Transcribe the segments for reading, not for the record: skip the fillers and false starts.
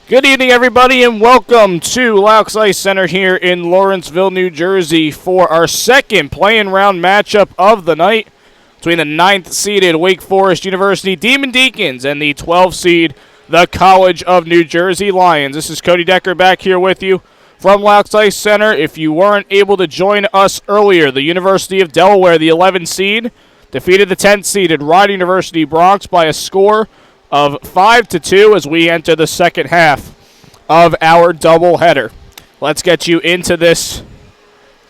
Good evening, everybody, and welcome to Loucks Ice Center here in Lawrenceville, New Jersey for our second play-in round matchup of the night between the 9th-seeded Wake Forest University Deacons and the 12th-seed, the College of New Jersey Lions. This is Cody Decker back here with you from Loucks Ice Center. If you weren't able to join us earlier, the University of Delaware, the 11th seed, defeated the 10th-seeded Rider University Bronx by a score of 5-2 as we enter the second half of our doubleheader. Let's get you into this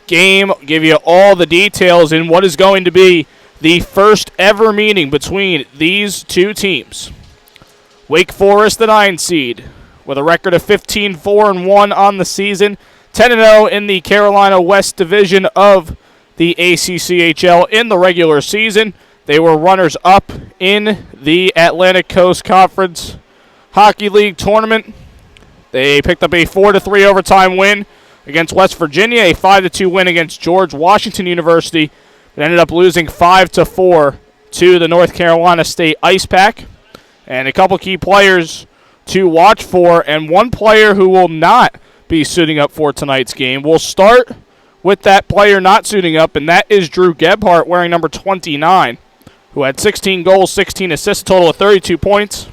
game, give you all the details in what is going to be the first ever meeting between these two teams. Wake Forest, the 9 seed, with a record of 15-4-1 on the season, 10-0 in the Carolina West Division of the ACHA in the regular season. They were runners-up in the Atlantic Coast Conference Hockey League tournament. They picked up a 4-3 overtime win against West Virginia, a 5-2 win against George Washington University, and ended up losing 5-4 to the North Carolina State Ice Pack. And a couple key players to watch for, and one player who will not be suiting up for tonight's game. We'll start with that player not suiting up, and that is Drew Gebhardt, wearing number 29. Who had 16 goals, 16 assists, a total of 32 points.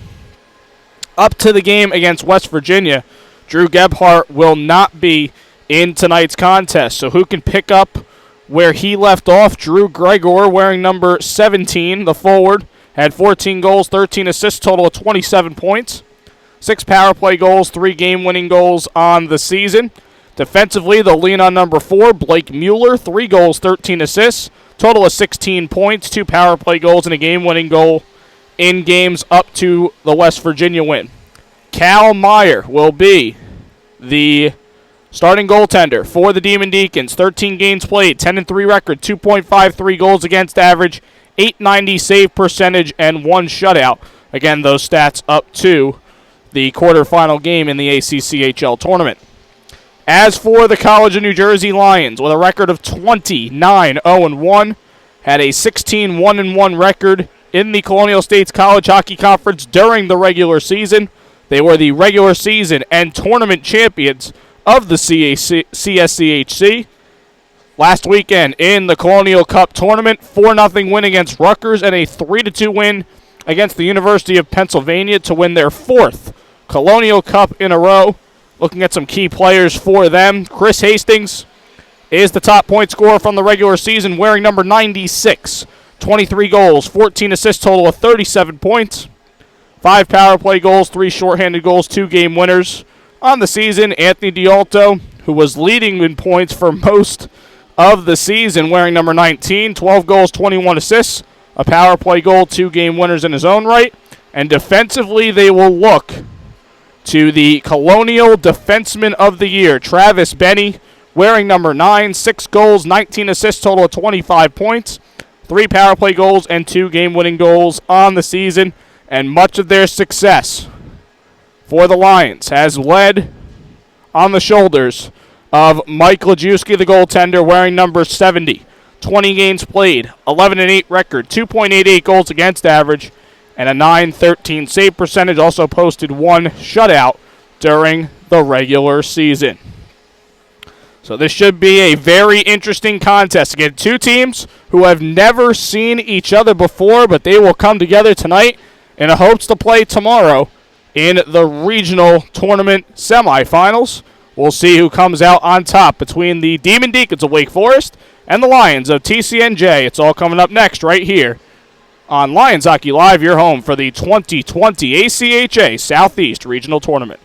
Up to the game against West Virginia, Drew Gebhardt will not be in tonight's contest. So who can pick up where he left off? Drew Gregor, wearing number 17, the forward, had 14 goals, 13 assists, total of 27 points. 6 power play goals, 3 game-winning goals on the season. Defensively, they'll lean on number 4, Blake Mueller, 3 goals, 13 assists. Total of 16 points, 2 power play goals, and a game-winning goal in games up to the West Virginia win. Cal Meyer will be the starting goaltender for the Deacons. 13 games played, 10-3 record, 2.53 goals against average, .890 save percentage, and 1 shutout. Again, those stats up to the quarterfinal game in the ACCHL tournament. As for the College of New Jersey Lions, with a record of 29-0-1, had a 16-1-1 record in the Colonial States College Hockey Conference during the regular season. They were the regular season and tournament champions of the CSCHC. Last weekend in the Colonial Cup tournament, 4-0 win against Rutgers and a 3-2 win against the University of Pennsylvania to win their 4th Colonial Cup in a row. Looking at some key players for them, Chris Hastings is the top point scorer from the regular season, wearing number 96. 23 goals, 14 assists, total of 37 points. 5 power play goals, 3 shorthanded goals, 2 game winners. On the season, Anthony Dialto, who was leading in points for most of the season, wearing number 19. 12 goals, 21 assists, a power play goal, 2 game winners in his own right. And defensively, they will look to the Colonial Defenseman of the Year, Travis Benny, wearing number 9, 6 goals, 19 assists, total of 25 points, 3 power play goals, and 2 game-winning goals on the season. And much of their success for the Lions has led on the shoulders of Mike Lajewski, the goaltender, wearing number 70. 20 games played, 11-8 record, 2.88 goals against average, and a .913 save percentage. Also posted 1 shutout during the regular season. So this should be a very interesting contest. Again, two teams who have never seen each other before, but they will come together tonight in hopes to play tomorrow in the regional tournament semifinals. We'll see who comes out on top between the Deacons of Wake Forest and the Lions of TCNJ. It's all coming up next right here on Lions Hockey Live, your home for the 2020 ACHA Southeast Regional Tournament.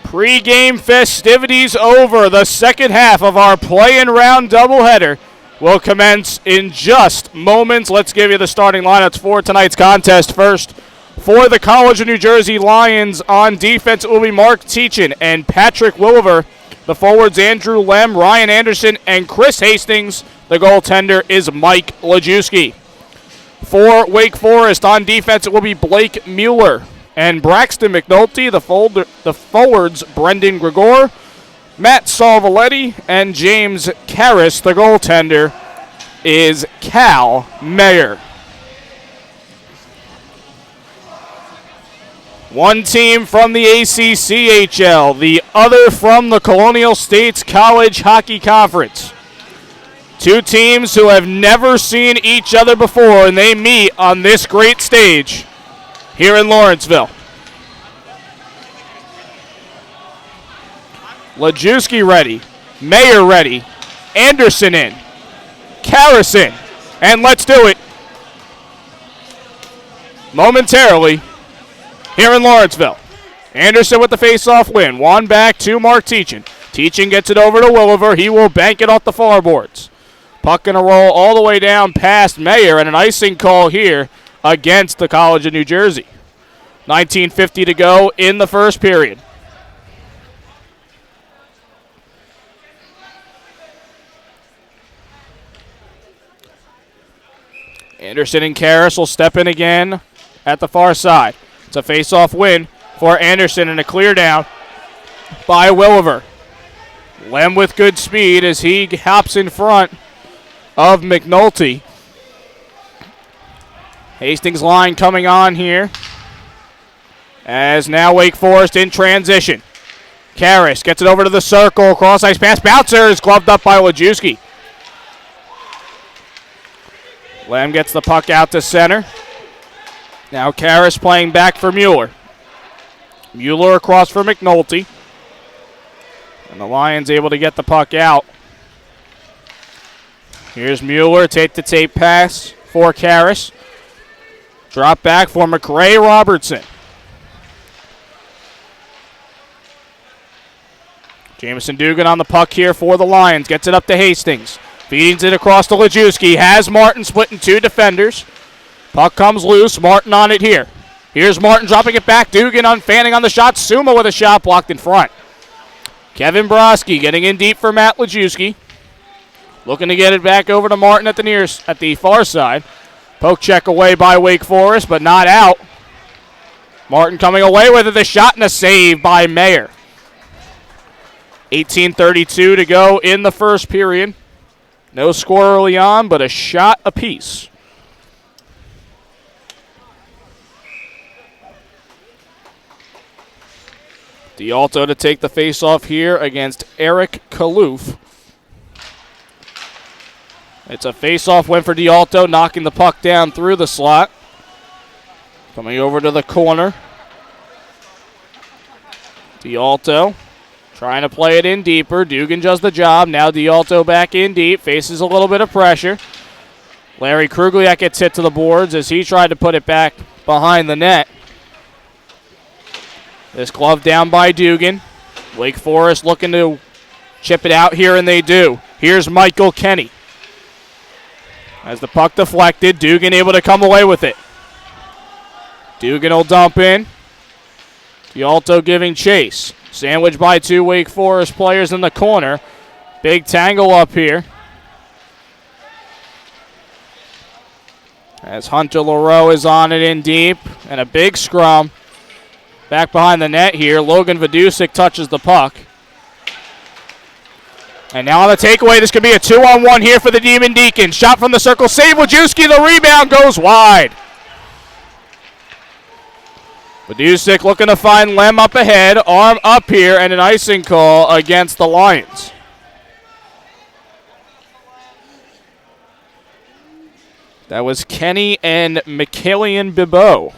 Pre-game festivities over. The second half of our play-in round doubleheader will commence in just moments. Let's give you the starting lineups for tonight's contest. First, for the College of New Jersey Lions, on defense it will be Mark Teachin and Patrick Williver. The forwards, Andrew Lem, Ryan Anderson, and Chris Hastings. The goaltender is Mike Lajewski. For Wake Forest, on defense it will be Blake Mueller and Braxton McNulty. The forwards, Brendan Gregor, Matt Salvoletti, and James Karras. The goaltender is Cal Mayer. One team from the ACHA, the other from the Colonial States College Hockey Conference. Two teams who have never seen each other before, and they meet on this great stage here in Lawrenceville. Lajewski ready, Mayer ready, Anderson in, Karras in, and let's do it momentarily here in Lawrenceville. Anderson with the face-off win. One back to Mark Teachin. Teachin gets it over to Williver. He will bank it off the far boards. Puck going to roll all the way down past Mayer, and an icing call here against the College of New Jersey. 19:50 to go in the first period. Anderson and Karras will step in again at the far side. It's a face-off win for Anderson and a clear down by Williver. Lem with good speed as he hops in front of McNulty. Hastings line coming on here as now Wake Forest in transition. Karras gets it over to the circle. Cross ice pass. Bouncer is gloved up by Lajewski. Lem gets the puck out to center. Now Karras playing back for Mueller. Mueller across for McNulty. And the Lions able to get the puck out. Here's Mueller, tape-to-tape pass for Karras. Drop back for McRae Robertson. Jamison Dugan on the puck here for the Lions. Gets it up to Hastings. Feeds it across to Lajewski. Has Martin splitting two defenders. Puck comes loose. Martin on it here. Here's Martin dropping it back. Dugan fanning on the shot. Suma with a shot blocked in front. Kevin Broski getting in deep for Matt Lajewski. Looking to get it back over to Martin at the far side. Poke check away by Wake Forest, but not out. Martin coming away with it. The shot and a save by Mayer. 18:32 to go in the first period. No score early on, but a shot apiece. D'Alto to take the face-off here against Eric Kaloof. It's a face-off win for D'Alto, knocking the puck down through the slot. Coming over to the corner. D'Alto trying to play it in deeper. Dugan does the job. Now D'Alto back in deep. Faces a little bit of pressure. Larry Krugliak gets hit to the boards as he tried to put it back behind the net. This glove down by Dugan. Wake Forest looking to chip it out here, and they do. Here's Michael Kenny. As the puck deflected, Dugan able to come away with it. Dugan will dump in. D'Alto giving chase. Sandwiched by two Wake Forest players in the corner. Big tangle up here. As Hunter LaRoe is on it in deep. And a big scrum. Back behind the net here. Logan Vidusik touches the puck. And now on the takeaway, this could be a 2-on-1 here for the Demon Deacons. Shot from the circle, save Wojewski, the rebound goes wide. Vidusik looking to find Lem up ahead, arm up here, and an icing call against the Lions. That was Kenny and Michaelian Bibeau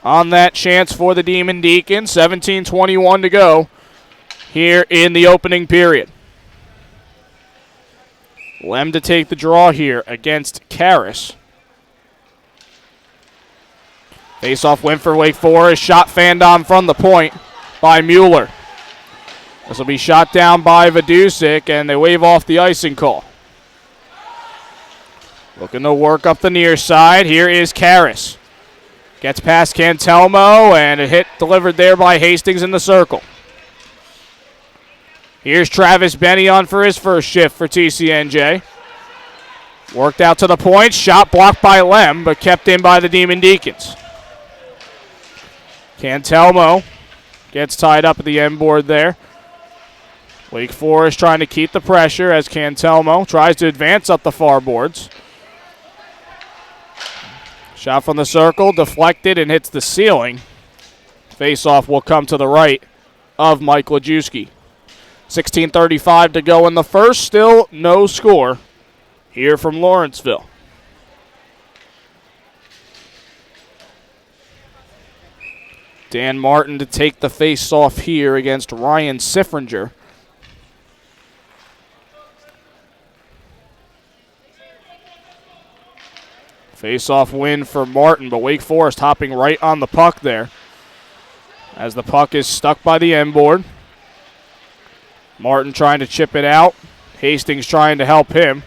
on that chance for the Demon Deacons. 17:21 to go here in the opening period. Lem to take the draw here against Karras. Face-off win for Wake Forest. Shot fanned on from the point by Mueller. This will be shot down by Vidusik, and they wave off the icing call. Looking to work up the near side. Here is Karras. Gets past Cantelmo, and a hit delivered there by Hastings in the circle. Here's Travis Benny on for his first shift for TCNJ. Worked out to the point. Shot blocked by Lem, but kept in by the Demon Deacons. Cantelmo gets tied up at the end board there. Wake Forest trying to keep the pressure as Cantelmo tries to advance up the far boards. Shot from the circle, deflected, and hits the ceiling. Face-off will come to the right of Mike Lajewski. 16:35 to go in the first. Still no score here from Lawrenceville. Dan Martin to take the face-off here against Ryan Siffringer. Face-off win for Martin, but Wake Forest hopping right on the puck there as the puck is stuck by the end board. Martin trying to chip it out. Hastings trying to help him.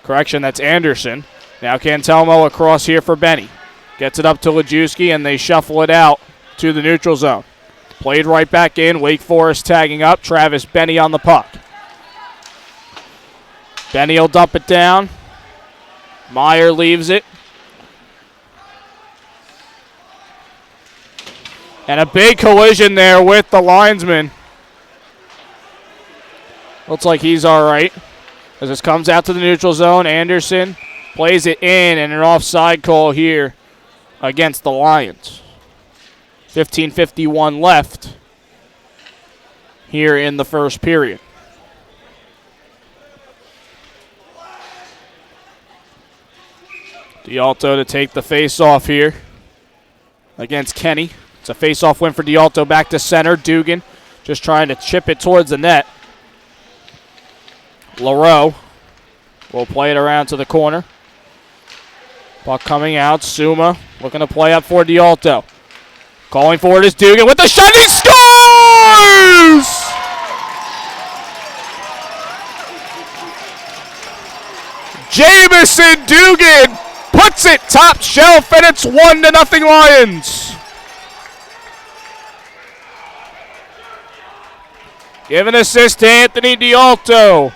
Correction, that's Anderson. Now Cantelmo across here for Benny. Gets it up to Lajewski, and they shuffle it out to the neutral zone. Played right back in. Wake Forest tagging up. Travis Benny on the puck. Benny will dump it down. Meyer leaves it. And a big collision there with the linesman. Looks like he's all right. As this comes out to the neutral zone, Anderson plays it in, and an offside call here against the Lions. 15:51 left here in the first period. D'Alto to take the face-off here against Kenny. It's a face-off win for D'Alto. Back to center. Dugan just trying to chip it towards the net. LaRoe will play it around to the corner. Puck coming out. Suma looking to play up for D'Alto. Calling for it is Dugan with the shot. He scores! Jamison Dugan puts it top shelf, and it's 1-0 Lions. Give an assist to Anthony D'Alto.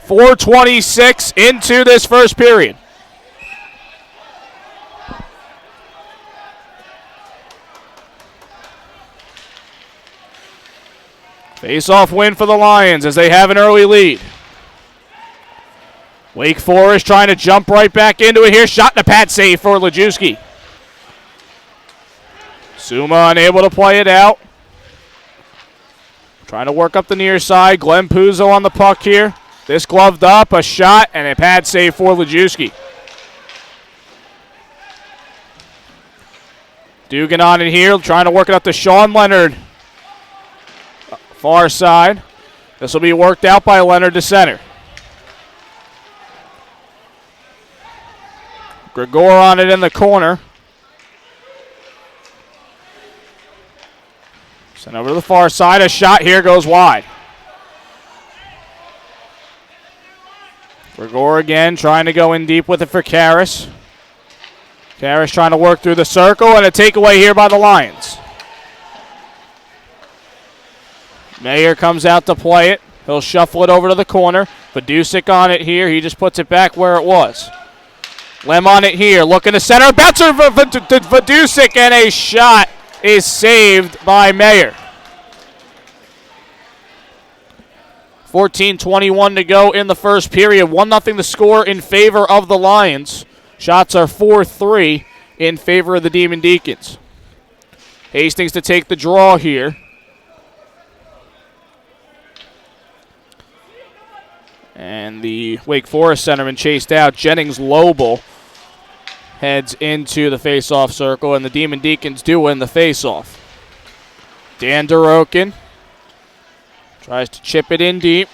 4:26 into this first period. Face-off win for the Lions as they have an early lead. Wake Forest trying to jump right back into it here. Shot and a pad save for Lajewski. Suma unable to play it out. Trying to work up the near side. Glenn Puzo on the puck here. This gloved up, a shot, and a pad save for Lajewski. Dugan on it here, trying to work it up to Sean Leonard. Far side. This will be worked out by Leonard to center. Gregor on it in the corner. Sent over to the far side. A shot here goes wide. Gregor again trying to go in deep with it for Karras. Karras trying to work through the circle, and a takeaway here by the Lions. Mayer comes out to play it. He'll shuffle it over to the corner. Vidusik on it here. He just puts it back where it was. Lem on it here. Looking to center. Bouncer for Vidusik, and a shot is saved by Mayer. 14:21 to go in the first period. 1-0 the score in favor of the Lions. Shots are 4-3 in favor of the Demon Deacons. Hastings to take the draw here. And the Wake Forest centerman chased out. Jennings Lobel heads into the face-off circle, and the Demon Deacons do win the face-off. Dan Dorokin tries to chip it in deep.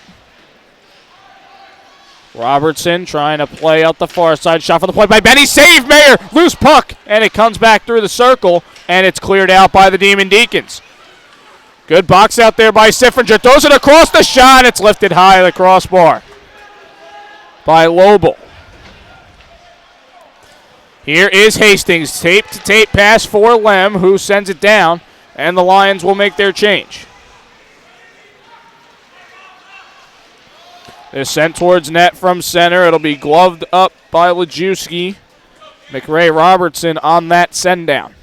Robertson trying to play out the far side. Shot for the play by Benny. Save Mayer. Loose puck. And it comes back through the circle, and it's cleared out by the Demon Deacons. Good box out there by Sifringer. Throws it across the shot. It's lifted high of the crossbar by Lobel. Here is Hastings. Tape-to-tape pass for Lem, who sends it down, and the Lions will make their change. They're sent towards net from center. It'll be gloved up by Lejewski. McRae Robertson on that send down.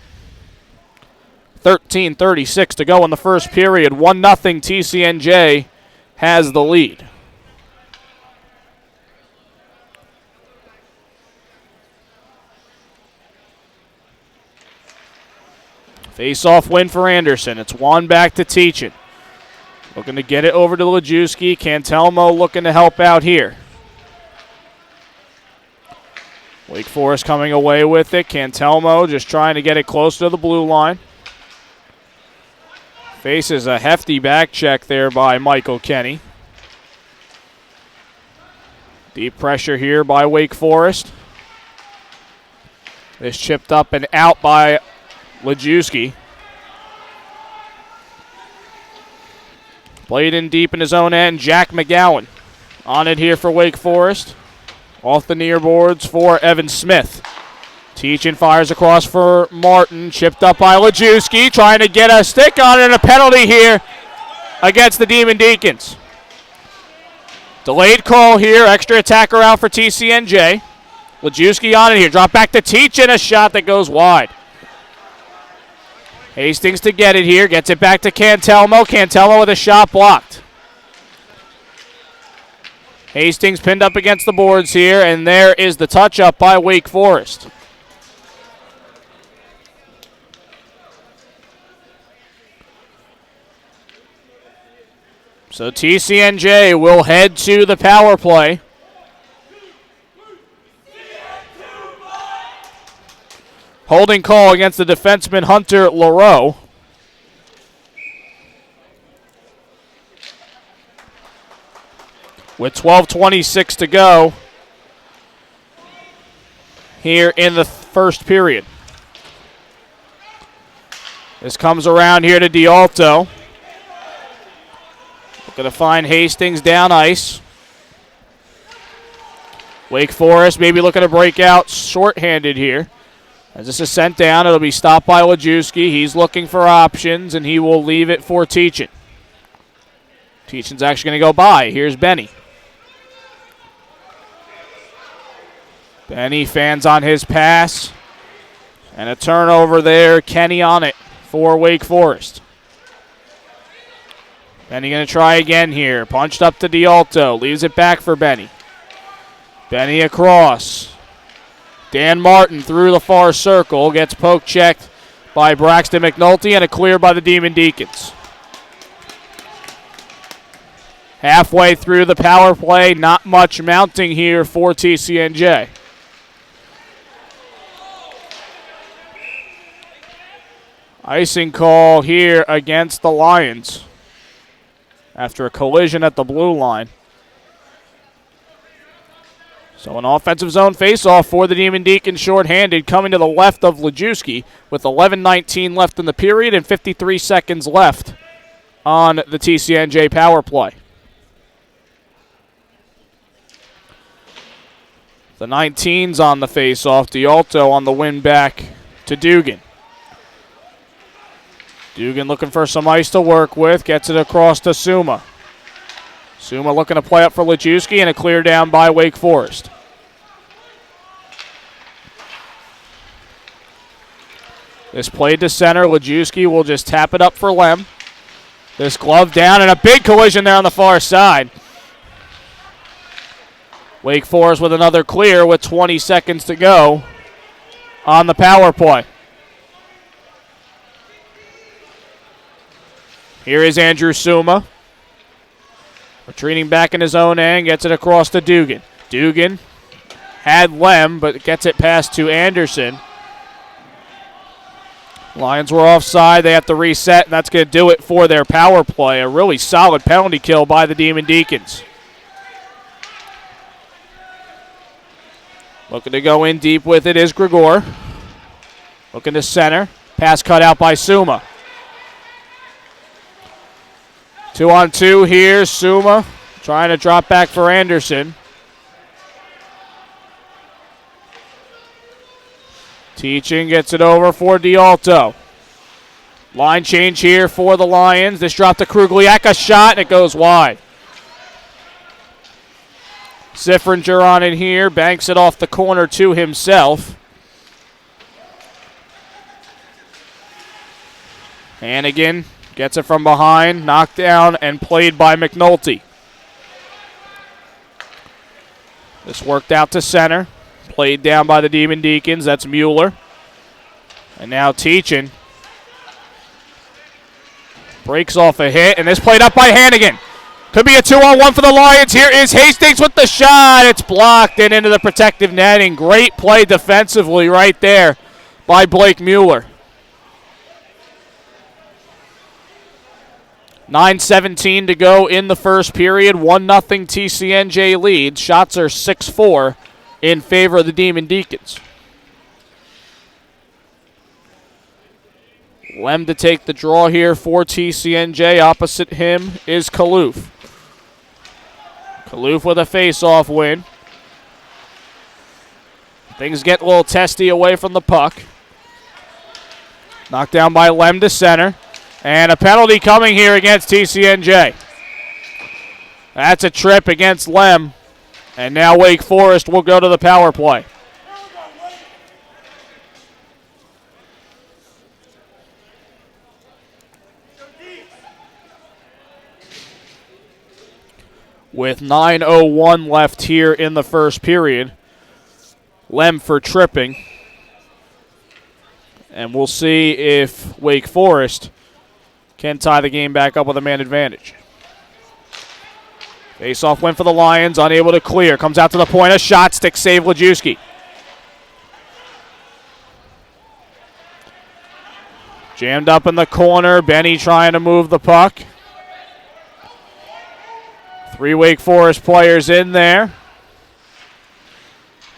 13:36 to go in the first period. 1-0 TCNJ has the lead. Face-off win for Anderson. It's one back to Teachin. Looking to get it over to Lejewski. Cantelmo looking to help out here. Wake Forest coming away with it. Cantelmo just trying to get it close to the blue line. Faces a hefty back check there by Michael Kenny. Deep pressure here by Wake Forest. This chipped up and out by Lejewski. Played in deep in his own end. Jack McGowan on it here for Wake Forest. Off the near boards for Evan Smith. Teachin fires across for Martin. Chipped up by Lejewski. Trying to get a stick on it and a penalty here against the Demon Deacons. Delayed call here. Extra attacker out for TCNJ. Lejewski on it here. Drop back to Teachin. A shot that goes wide. Hastings to get it here. Gets it back to Cantelmo. Cantelmo with a shot blocked. Hastings pinned up against the boards here, and there is the touch-up by Wake Forest. So TCNJ will head to the power play. Holding call against the defenseman Hunter Leroux. With 12:26 to go here in the first period. This comes around here to D'Alto. Looking to find Hastings down ice. Wake Forest maybe looking to break out shorthanded here. As this is sent down, it'll be stopped by Lejewski. He's looking for options, and he will leave it for Teachin. Teachin's actually going to go by. Here's Benny. Benny fans on his pass. And a turnover there. Kenny on it for Wake Forest. Benny going to try again here. Punched up to D'Alto. Leaves it back for Benny. Benny across. Dan Martin through the far circle. Gets poke checked by Braxton McNulty and a clear by the Demon Deacons. Halfway through the power play. Not much mounting here for TCNJ. Icing call here against the Lions after a collision at the blue line. So an offensive zone faceoff for the Demon Deacons shorthanded, coming to the left of Lejewski with 11:19 left in the period and 53 seconds left on the TCNJ power play. The 19's on the faceoff. D'Alto on the win back to Dugan. Dugan looking for some ice to work with. Gets it across to Suma. Suma looking to play up for Lejewski and a clear down by Wake Forest. This played to center. Lejewski will just tap it up for Lem. This glove down and a big collision there on the far side. Wake Forest with another clear with 20 seconds to go on the power play. Here is Andrew Suma. Retreating back in his own end, gets it across to Dugan. Dugan had Lem, but gets it past to Anderson. Lions were offside. They have to reset, and that's going to do it for their power play. A really solid penalty kill by the Demon Deacons. Looking to go in deep with it is Grigor. Looking to center. Pass cut out by Suma. 2-on-2 here. Suma trying to drop back for Anderson. Teaching gets it over for D'Alto. Line change here for the Lions. This drop to Krugliak, a shot, and it goes wide. Siffringer on it here, banks it off the corner to himself. Hannigan gets it from behind, knocked down, and played by McNulty. This worked out to center. Played down by the Demon Deacons. That's Mueller. And now Teachin. Breaks off a hit, and this played up by Hannigan. Could be a 2-on-1 for the Lions. Here is Hastings with the shot. It's blocked and into the protective netting. Great play defensively right there by Blake Mueller. 9:17 to go in the first period. 1-0 TCNJ lead. Shots are 6-4 in favor of the Demon Deacons. Lem to take the draw here for TCNJ. Opposite him is Kaloof. Kaloof with a face-off win. Things get a little testy away from the puck. Knocked down by Lem to center. And a penalty coming here against TCNJ. That's a trip against Lem. And now Wake Forest will go to the power play. With 9:01 left here in the first period. Lem for tripping. And we'll see if Wake Forest can tie the game back up with a man advantage. Face-off win for the Lions, unable to clear. Comes out to the point, a shot, stick save Lajewski. Jammed up in the corner, Benny trying to move the puck. 3 Wake Forest players in there.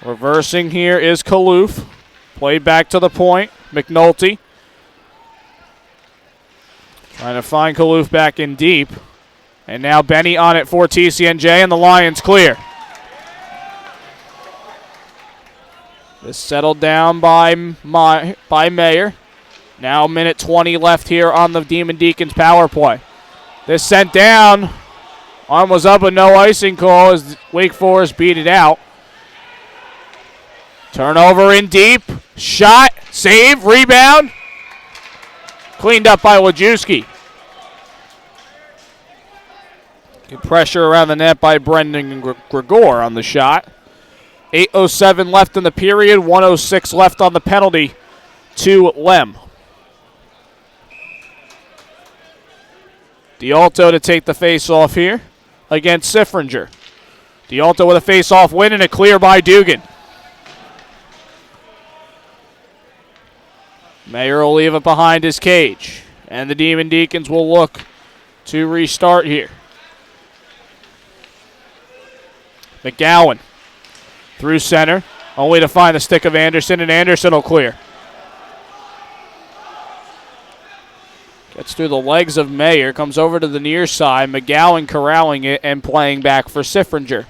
Reversing here is Kaloof. Played back to the point, McNulty. Trying to find Kaloof back in deep. And now Benny on it for TCNJ, and the Lions clear. This settled down by Mayer. Now minute 20 left here on the Demon Deacons power play. This sent down. Arm was up, but no icing call as Wake Forest beat it out. Turnover in deep. Shot, save, rebound. Cleaned up by Lajewski. Good pressure around the net by Brendan Gregor on the shot. 8:07 left in the period. 1:06 left on the penalty to Lem. D'Alto to take the face-off here against Siffringer. D'Alto with a face-off win and a clear by Dugan. Mayer will leave it behind his cage. And the Demon Deacons will look to restart here. McGowan through center, only to find the stick of Anderson, and Anderson will clear. Gets through the legs of Mayer, comes over to the near side. McGowan corralling it and playing back for Siffringer.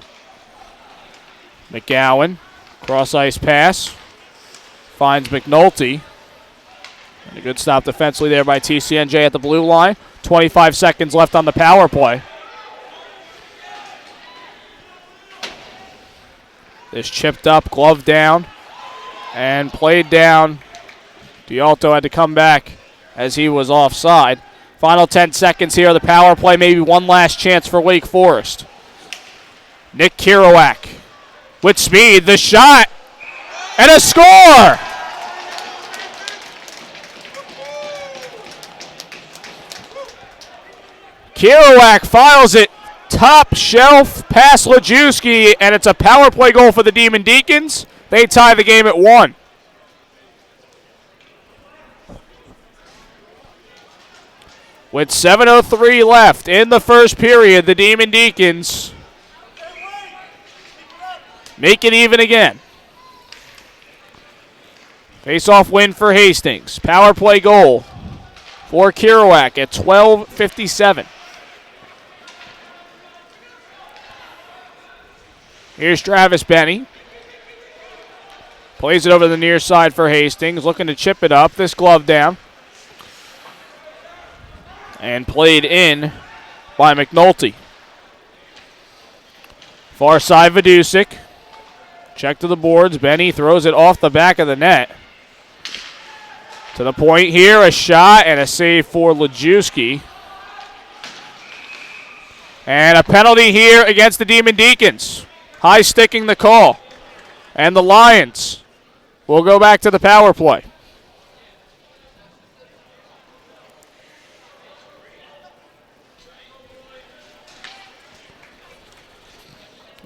McGowan, cross-ice pass, finds McNulty. And a good stop defensively there by TCNJ at the blue line. 25 seconds left on the power play. This chipped up, glove down, and played down. D'Alto had to come back as he was offside. Final 10 seconds here of the power play. Maybe one last chance for Wake Forest. Nick Kerouac with speed. The shot, and a score! Kerouac files it top shelf past Lajewski, and it's a power play goal for the Demon Deacons. They tie the game at 1. With 7:03 left in the first period, the Demon Deacons make it even again. Face-off win for Hastings. Power play goal for Kerouac at 12:57. Here's Travis Benny. Plays it over the near side for Hastings, looking to chip it up. This glove down. And played in by McNulty. Far side, Vidusik. Check to the boards. Benny throws it off the back of the net. To the point here, a shot and a save for Lajewski. And a penalty here against the Demon Deacons. High sticking the call. And the Lions will go back to the power play.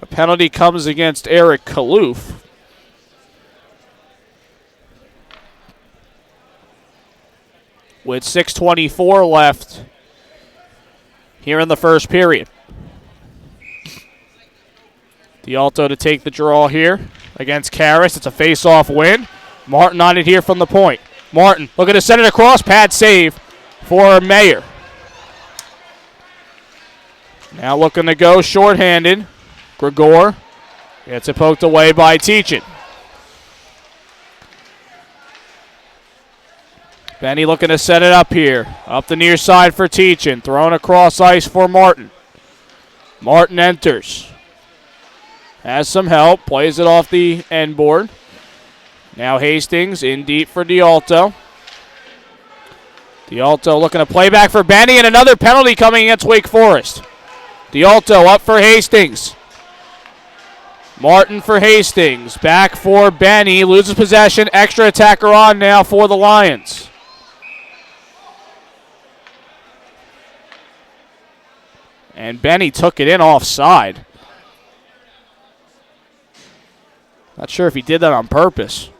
A penalty comes against Eric Kaloof. With 6:24 left here in the first period. D'Alto to take the draw here against Karras. It's a face-off win. Martin on it here from the point. Martin looking to send it across. Pad save for Mayer. Now looking to go shorthanded. Gregor gets it poked away by Teachin. Benny looking to set it up here. Up the near side for Teachin. Thrown across ice for Martin. Martin enters. Has some help. Plays it off the end board. Now Hastings in deep for D'Alto. D'Alto looking to play back for Benny, and another penalty coming against Wake Forest. D'Alto up for Hastings. Martin for Hastings. Back for Benny. Loses possession. Extra attacker on now for the Lions. And Benny took it in offside. Not sure if he did that on purpose.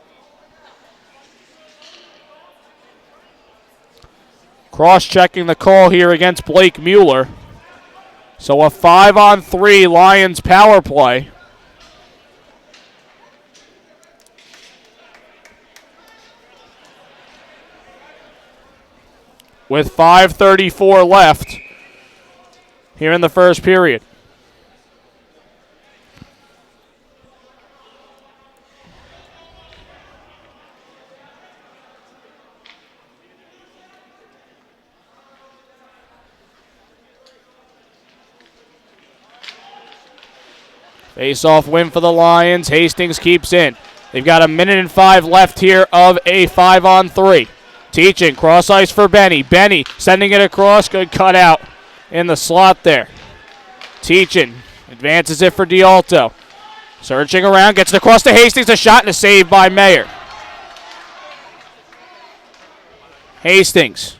Cross-checking the call here against Blake Mueller. So a 5-on-3 Lions power play. With 5:34 left here in the first period. Face-off win for the Lions. Hastings keeps in. They've got 1:05 left here of a 5-on-3. Teachin, cross ice for Benny. Benny sending it across. Good cut out in the slot there. Teachin advances it for D'Alto. Searching around, gets it across to Hastings. A shot and a save by Mayer. Hastings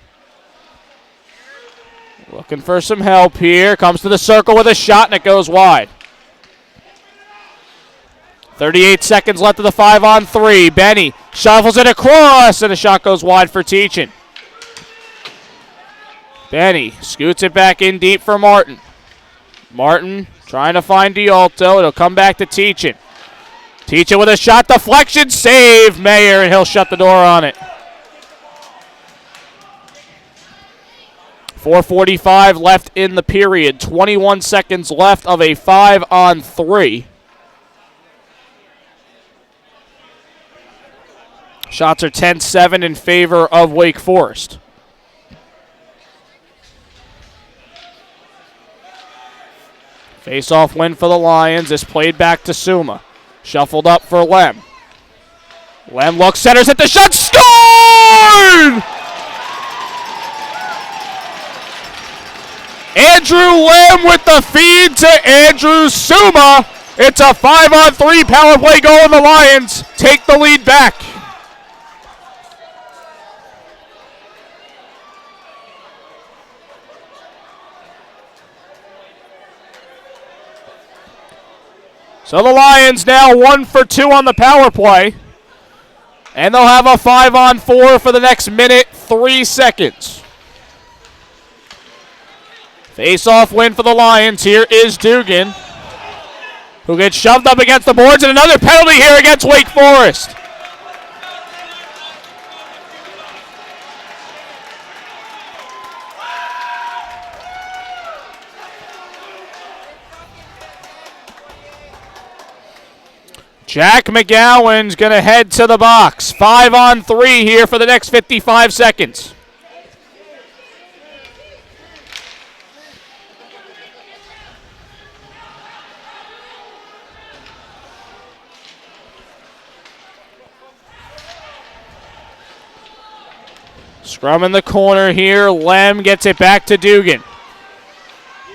looking for some help here. Comes to the circle with a shot and it goes wide. 38 seconds left of the 5-on-3. Benny shuffles it across, and the shot goes wide for Teachin. Benny scoots it back in deep for Martin. Martin trying to find D'Alto. It'll come back to Teachin. Teachin with a shot. Deflection. Save Mayer, and he'll shut the door on it. 4:45 left in the period. 21 seconds left of a 5-on-3. Shots are 10-7 in favor of Wake Forest. Face-off win for the Lions. This played back to Suma. Shuffled up for Lem. Lem looks, centers at the shot. Scored! Andrew Lem with the feed to Andrew Suma. It's a 5-on-3 power play goal, and the Lions take the lead back. So the Lions now 1 for 2 on the power play. And they'll have a 5-on-4 for the next minute, 3 seconds. Face-off win for the Lions. Here is Dugan, who gets shoved up against the boards, and another penalty here against Wake Forest. Jack McGowan's going to head to the box. 5-on-3 here for the next 55 seconds. Scrum in the corner here. Lem gets it back to Dugan.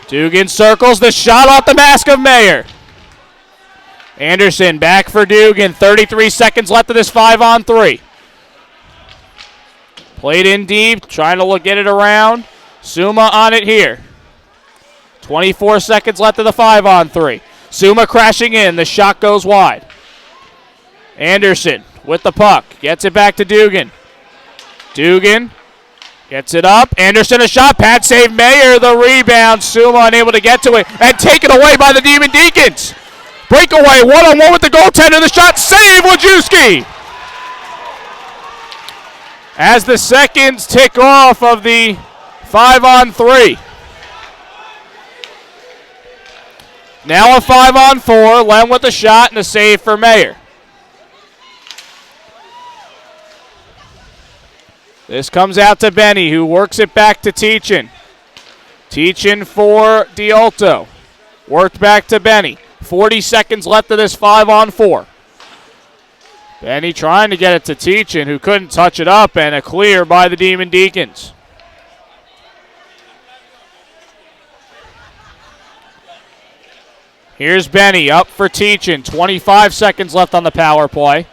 Dugan circles the shot off the mask of Mayer. Anderson back for Dugan. 33 seconds left of this 5-on-3. Played in deep, trying to get it around. Suma on it here. 24 seconds left of the 5-on-3. Suma crashing in. The shot goes wide. Anderson with the puck. Gets it back to Dugan. Dugan gets it up. Anderson a shot. Pad save Mayer. The rebound. Suma unable to get to it. And taken away by the Demon Deacons. Breakaway, one-on-one with the goaltender. The shot, save Wojcicki. As the seconds tick off of the 5-on-3. Now a 5-on-4. Lem with the shot and a save for Mayer. This comes out to Benny, who works it back to Teachin. Teachin for Dialto. Worked back to Benny. 40 seconds left of this 5-on-4. Benny trying to get it to Teachin, who couldn't touch it up, and a clear by the Demon Deacons. Here's Benny up for Teachin. 25 seconds left on the power play.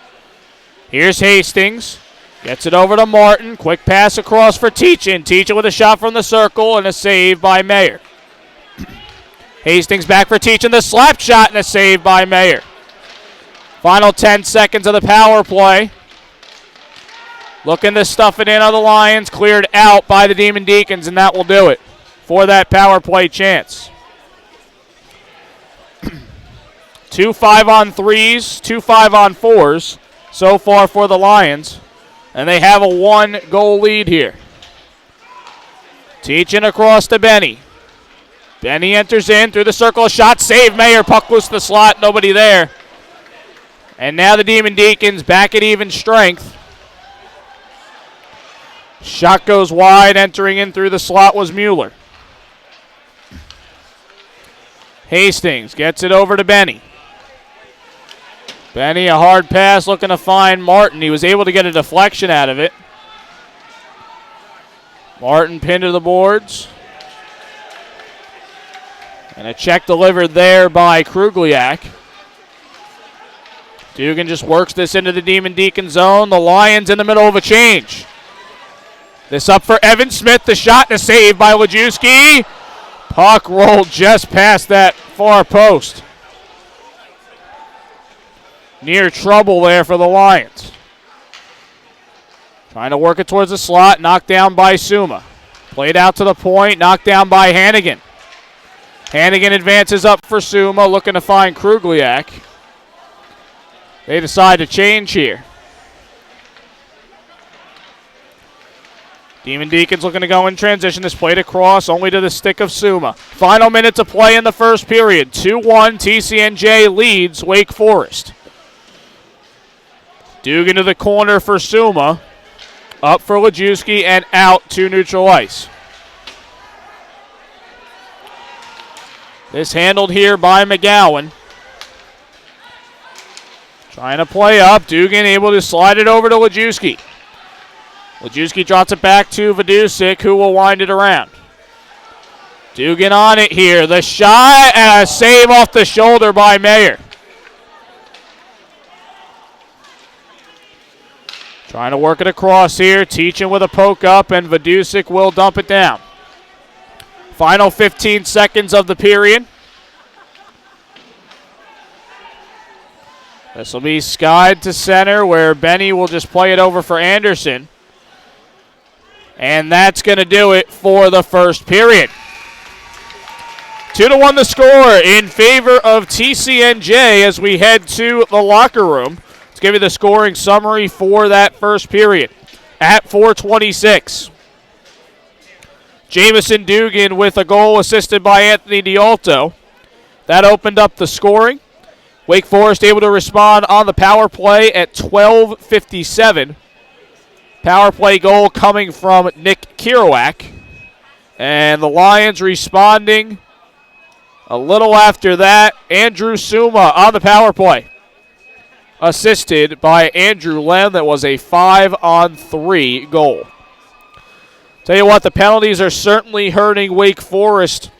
Here's Hastings. Gets it over to Martin. Quick pass across for Teachin. Teachin with a shot from the circle and a save by Mayer. Hastings back for Teachin. The slap shot and a save by Mayer. Final 10 seconds of the power play. Looking to stuff it in on the Lions. Cleared out by the Demon Deacons, and that will do it for that power play chance. 2 5-on-3s, 2 5-on-4s so far for the Lions. And they have a 1-goal lead here. Teachin across to Benny. Benny enters in through the circle. Shot save Mayer. Puck loose the slot. Nobody there. And now the Demon Deacons back at even strength. Shot goes wide. Entering in through the slot was Mueller. Hastings gets it over to Benny. Benny, a hard pass, looking to find Martin. He was able to get a deflection out of it. Martin pinned to the boards. And a check delivered there by Krugliak. Dugan just works this into the Demon Deacon zone. The Lions in the middle of a change. This up for Evan Smith. The shot and a save by Wojcicki. Puck rolled just past that far post. Near trouble there for the Lions. Trying to work it towards the slot. Knocked down by Suma. Played out to the point. Knocked down by Hannigan. Hannigan advances up for Suma, looking to find Krugliak. They decide to change here. Demon Deacons looking to go in transition. This played across only to the stick of Suma. Final minute to play in the first period. 2-1, TCNJ leads Wake Forest. Dugan to the corner for Suma. Up for Wojcicki and out to neutral ice. This handled here by McGowan. Trying to play up. Dugan able to slide it over to Wojcicki. Wojcicki drops it back to Vidusik, who will wind it around. Dugan on it here. The shot and a save off the shoulder by Mayer. Trying to work it across here. Teachin with a poke up, and Vidusik will dump it down. Final 15 seconds of the period. This will be skied to center, where Benny will just play it over for Anderson. And that's going to do it for the first period. 2-1 the score in favor of TCNJ as we head to the locker room. Let's give you the scoring summary for that first period. At 4:26. Jamison Dugan with a goal assisted by Anthony Dialto. That opened up the scoring. Wake Forest able to respond on the power play at 12:57. Power play goal coming from Nick Kerouac. And the Lions responding a little after that. Andrew Suma on the power play, assisted by Andrew Lem. That was a 5-on-3 goal. Tell you what, the penalties are certainly hurting Wake Forest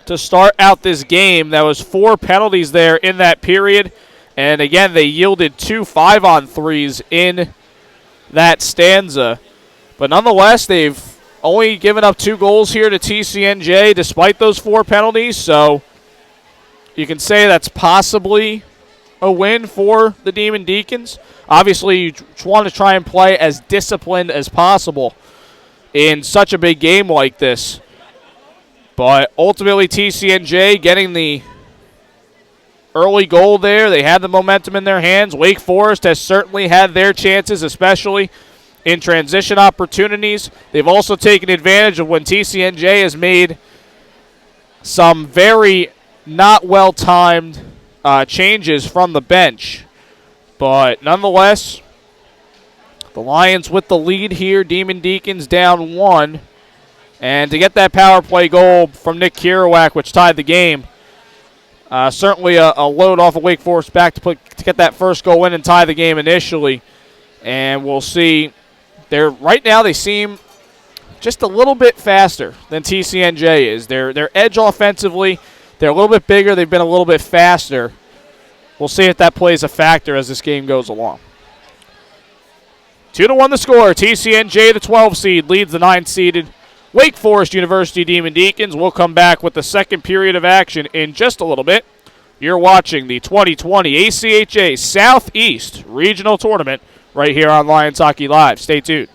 to start out this game. That was 4 penalties there in that period. And again, they yielded 2 5-on-3s in that stanza. But nonetheless, they've only given up 2 goals here to TCNJ despite those 4 penalties. So you can say that's possibly a win for the Demon Deacons. Obviously, you want to try and play as disciplined as possible in such a big game like this. But ultimately, TCNJ getting the early goal there. They had the momentum in their hands. Wake Forest has certainly had their chances, especially in transition opportunities. They've also taken advantage of when TCNJ has made some very not well-timed changes from the bench. But nonetheless, the Lions with the lead here. Demon Deacons down 1. And to get that power play goal from Nick Kerouac, which tied the game, certainly a load off of Wake Forest back to get that first goal in and tie the game initially. And we'll see. Right now they seem just a little bit faster than TCNJ is. Their edge offensively, they're a little bit bigger. They've been a little bit faster. We'll see if that plays a factor as this game goes along. 2-1 the score. TCNJ, the 12 seed, leads the 9-seeded Wake Forest University Demon Deacons. We'll come back with the second period of action in just a little bit. You're watching the 2020 ACHA Southeast Regional Tournament right here on Lions Hockey Live. Stay tuned.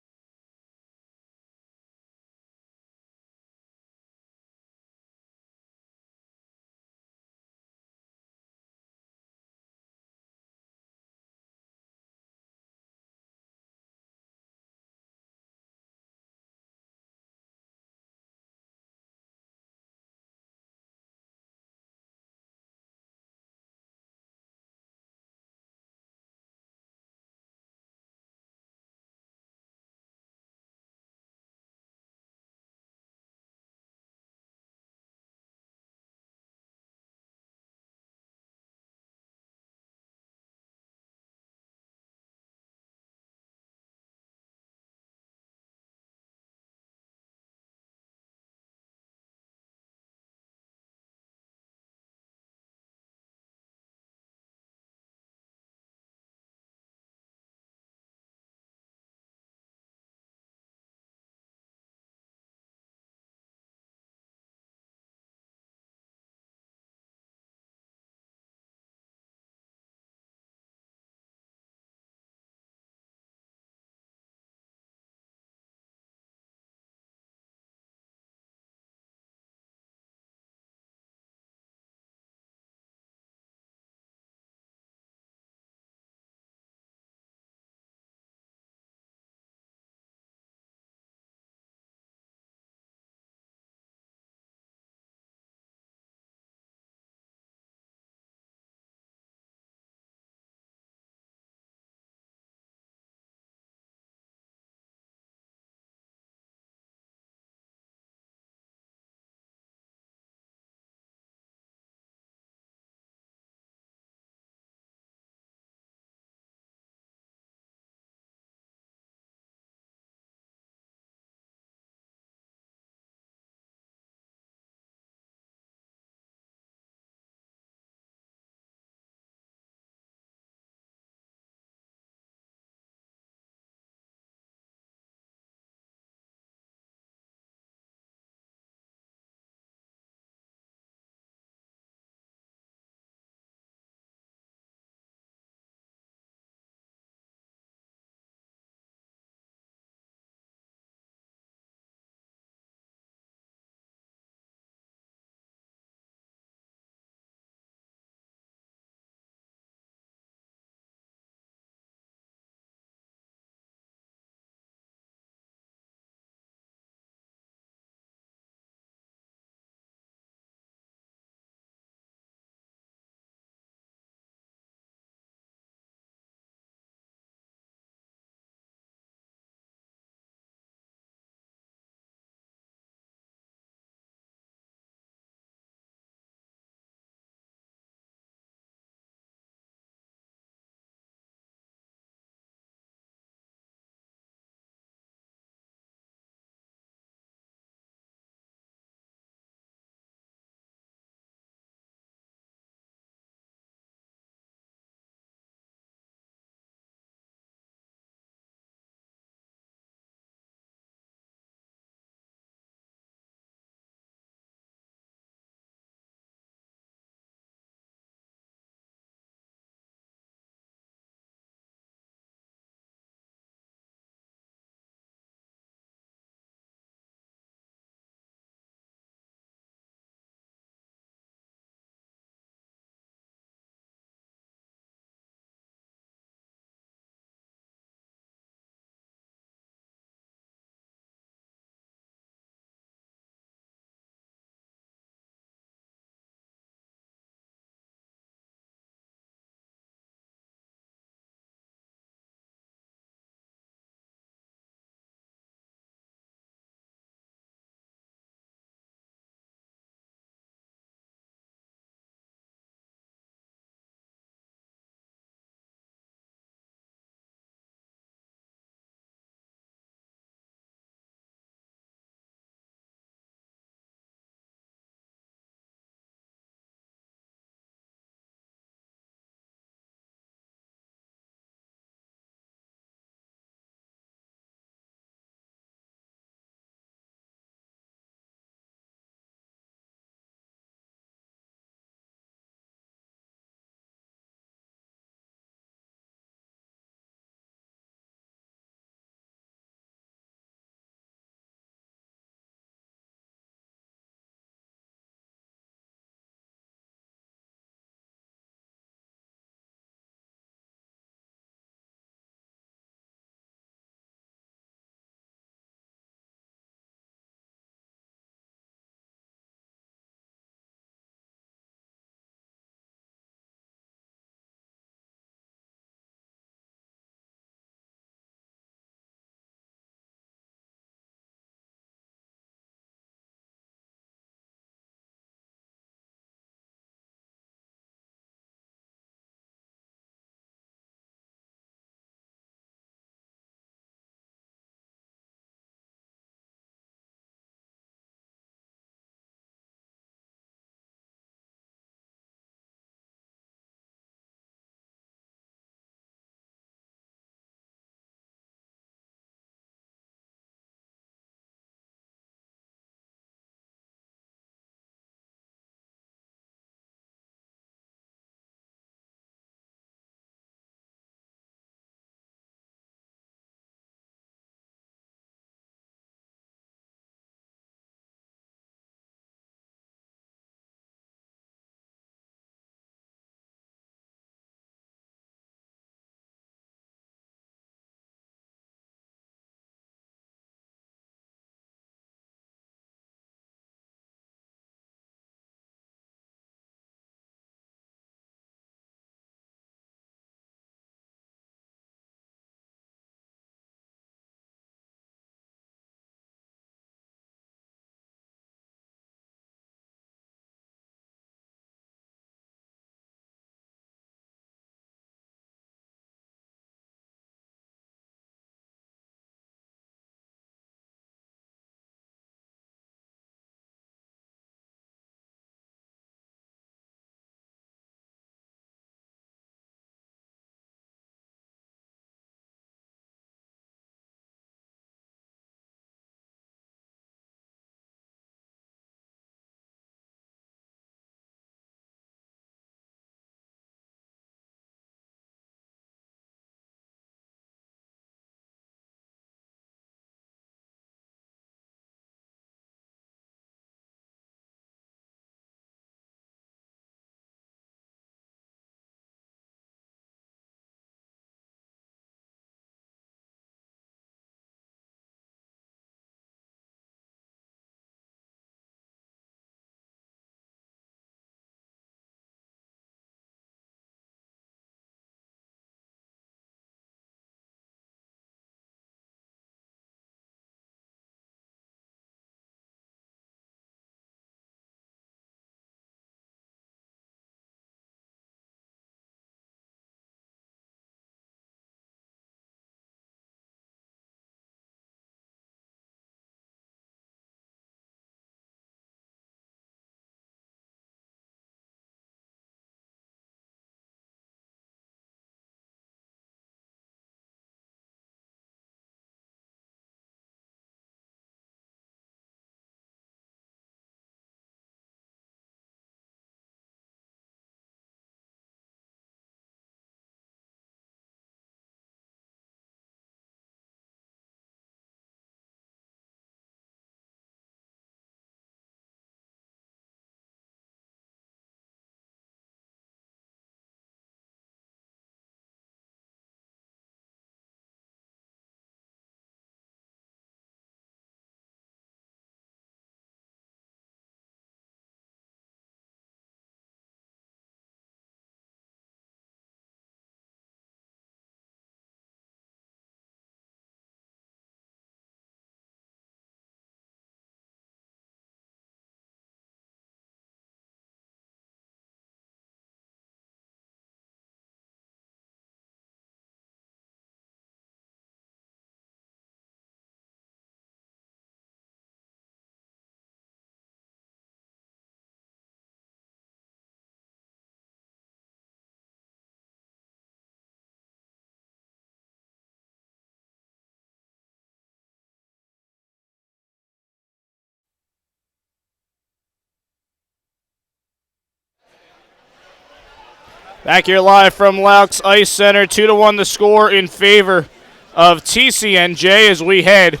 Back here live from Loucks Ice Center, 2-1 the score in favor of TCNJ as we head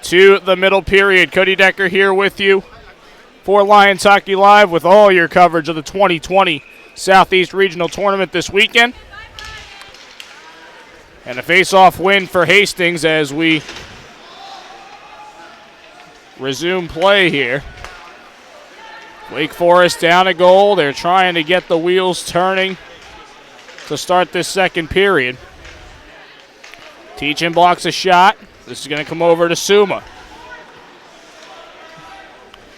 to the middle period. Cody Decker here with you for Lions Hockey Live with all your coverage of the 2020 Southeast Regional Tournament this weekend. And a face-off win for Hastings as we resume play here. Wake Forest down a goal. They're trying to get the wheels turning to start this second period. Teachin blocks a shot. This is going to come over to Suma.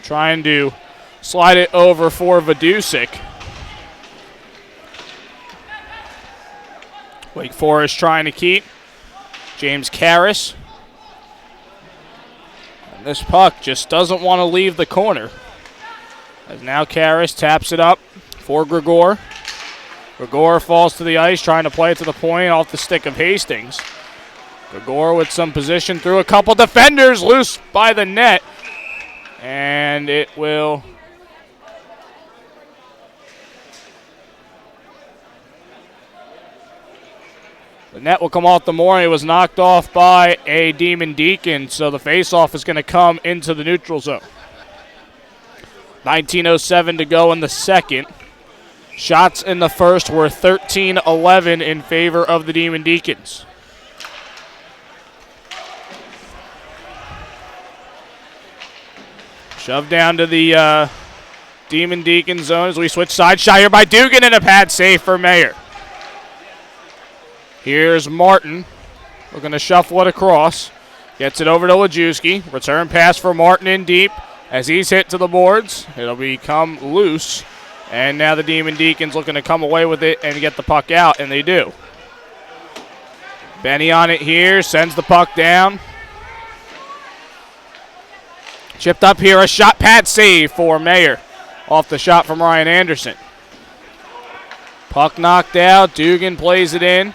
Trying to slide it over for Vidusic. Wake Forest trying to keep. James Karras. And this puck just doesn't want to leave the corner. As now Karras taps it up for Gregor. Gregor falls to the ice, trying to play it to the point off the stick of Hastings. Gregor with some position through a couple defenders, loose by the net. And it will... The net will come off the mooring. It was knocked off by a Demon Deacon, so the faceoff is going to come into the neutral zone. 19:07 to go in the second. Shots in the first were 13-11 in favor of the Demon Deacons. Shoved down to the Demon Deacon zone as we switch side. Shot here by Dugan and a pad save for Mayer. Here's Martin looking to shuffle it across. Gets it over to Lajewski. Return pass for Martin in deep as he's hit to the boards. It'll become loose. And now the Demon Deacons looking to come away with it and get the puck out, and they do. Benny on it here, sends the puck down. Chipped up here, a shot pad save for Mayer off the shot from Ryan Anderson. Puck knocked out, Dugan plays it in.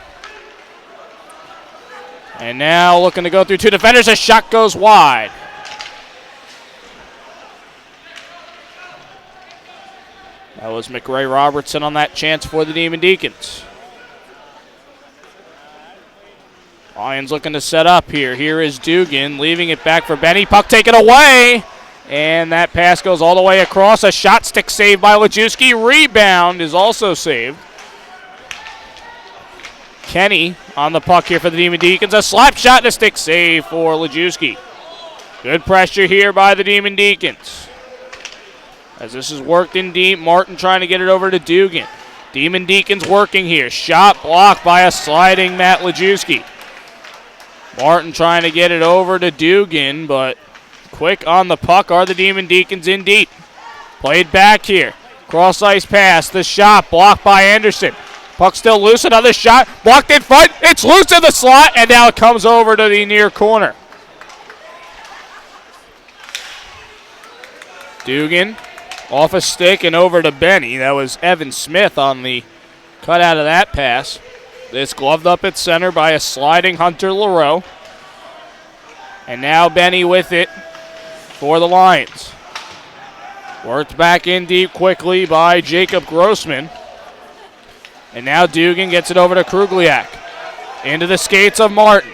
And now looking to go through two defenders, a shot goes wide. That was McRae Robertson on that chance for the Demon Deacons. Lions looking to set up here. Here is Dugan leaving it back for Benny. Puck taken away. And that pass goes all the way across. A shot stick saved by Lajewski. Rebound is also saved. Kenny on the puck here for the Demon Deacons. A slap shot and a stick save for Lajewski. Good pressure here by the Demon Deacons. As this is worked in deep, Martin trying to get it over to Dugan. Demon Deacons working here. Shot blocked by a sliding Matt Lajewski. Martin trying to get it over to Dugan, but quick on the puck are the Demon Deacons in deep. Played back here. Cross ice pass. The shot blocked by Anderson. Puck still loose. Another shot. Blocked in front. It's loose in the slot, and now it comes over to the near corner. Dugan off a stick and over to Benny. That was Evan Smith on the cut out of that pass. This gloved up at center by a sliding Hunter LaRoe. And now Benny with it for the Lions. Worked back in deep quickly by Jacob Grossman. And now Dugan gets it over to Krugliak. Into the skates of Martin.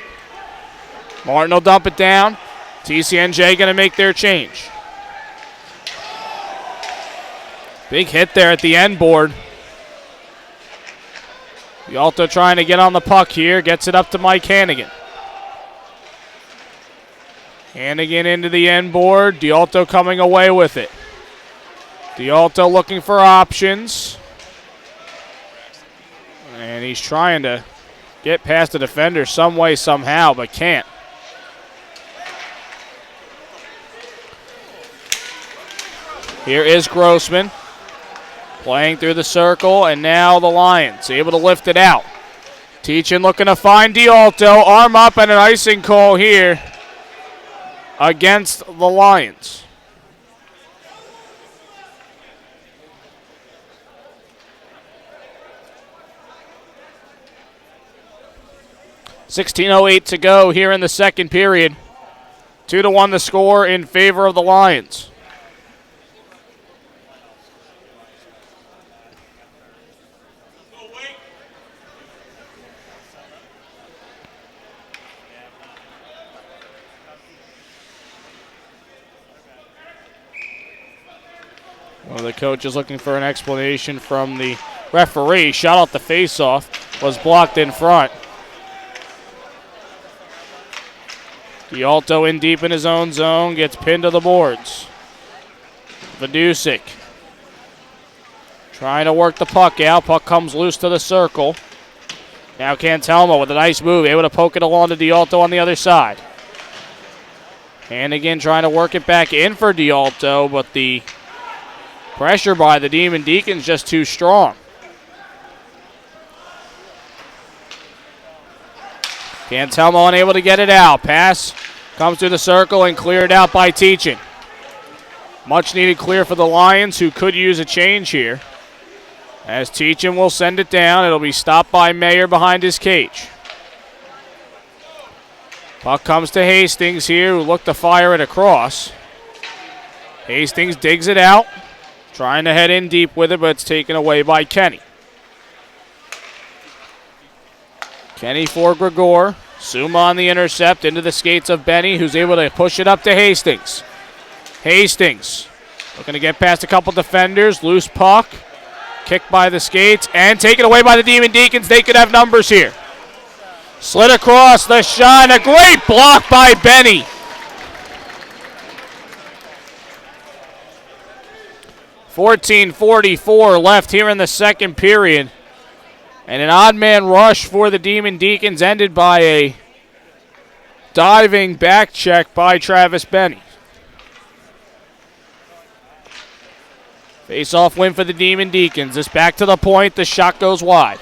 Martin will dump it down. TCNJ going to make their change. Big hit there at the end board. Vialto trying to get on the puck here. Gets it up to Mike Hannigan. Hannigan into the end board. Vialto coming away with it. Vialto looking for options. And he's trying to get past the defender some way, somehow, but can't. Here is Grossman. Playing through the circle, and now the Lions able to lift it out. Teachin looking to find Vialto. Arm up and an icing call here against the Lions. .16:08 to go here in the second period. 2-1 the score in favor of the Lions. Well, the coach is looking for an explanation from the referee. Shot off the faceoff, was blocked in front. D'Alto in deep in his own zone, gets pinned to the boards. Vidusik trying to work the puck out. Puck comes loose to the circle. Now Cantelmo with a nice move, able to poke it along to D'Alto on the other side. Hannigan trying to work it back in for D'Alto, but the pressure by the Demon Deacons just too strong. Cantelmo unable to get it out. Pass comes through the circle and cleared out by Teachin. Much needed clear for the Lions, who could use a change here. As Teachin will send it down, it'll be stopped by Mayer behind his cage. Puck comes to Hastings here, who looked to fire it across. Hastings digs it out, trying to head in deep with it, but it's taken away by Kenny. Kenny for Gregor. Suma on the intercept into the skates of Benny, who's able to push it up to Hastings. Hastings looking to get past a couple defenders. Loose puck. Kicked by the skates and taken away by the Demon Deacons. They could have numbers here. Slid across the shot. A great block by Benny. .14:44 left here in the second period. And an odd man rush for the Demon Deacons ended by a diving back check by Travis Benny. Face-off win for the Demon Deacons. This back to the point. The shot goes wide.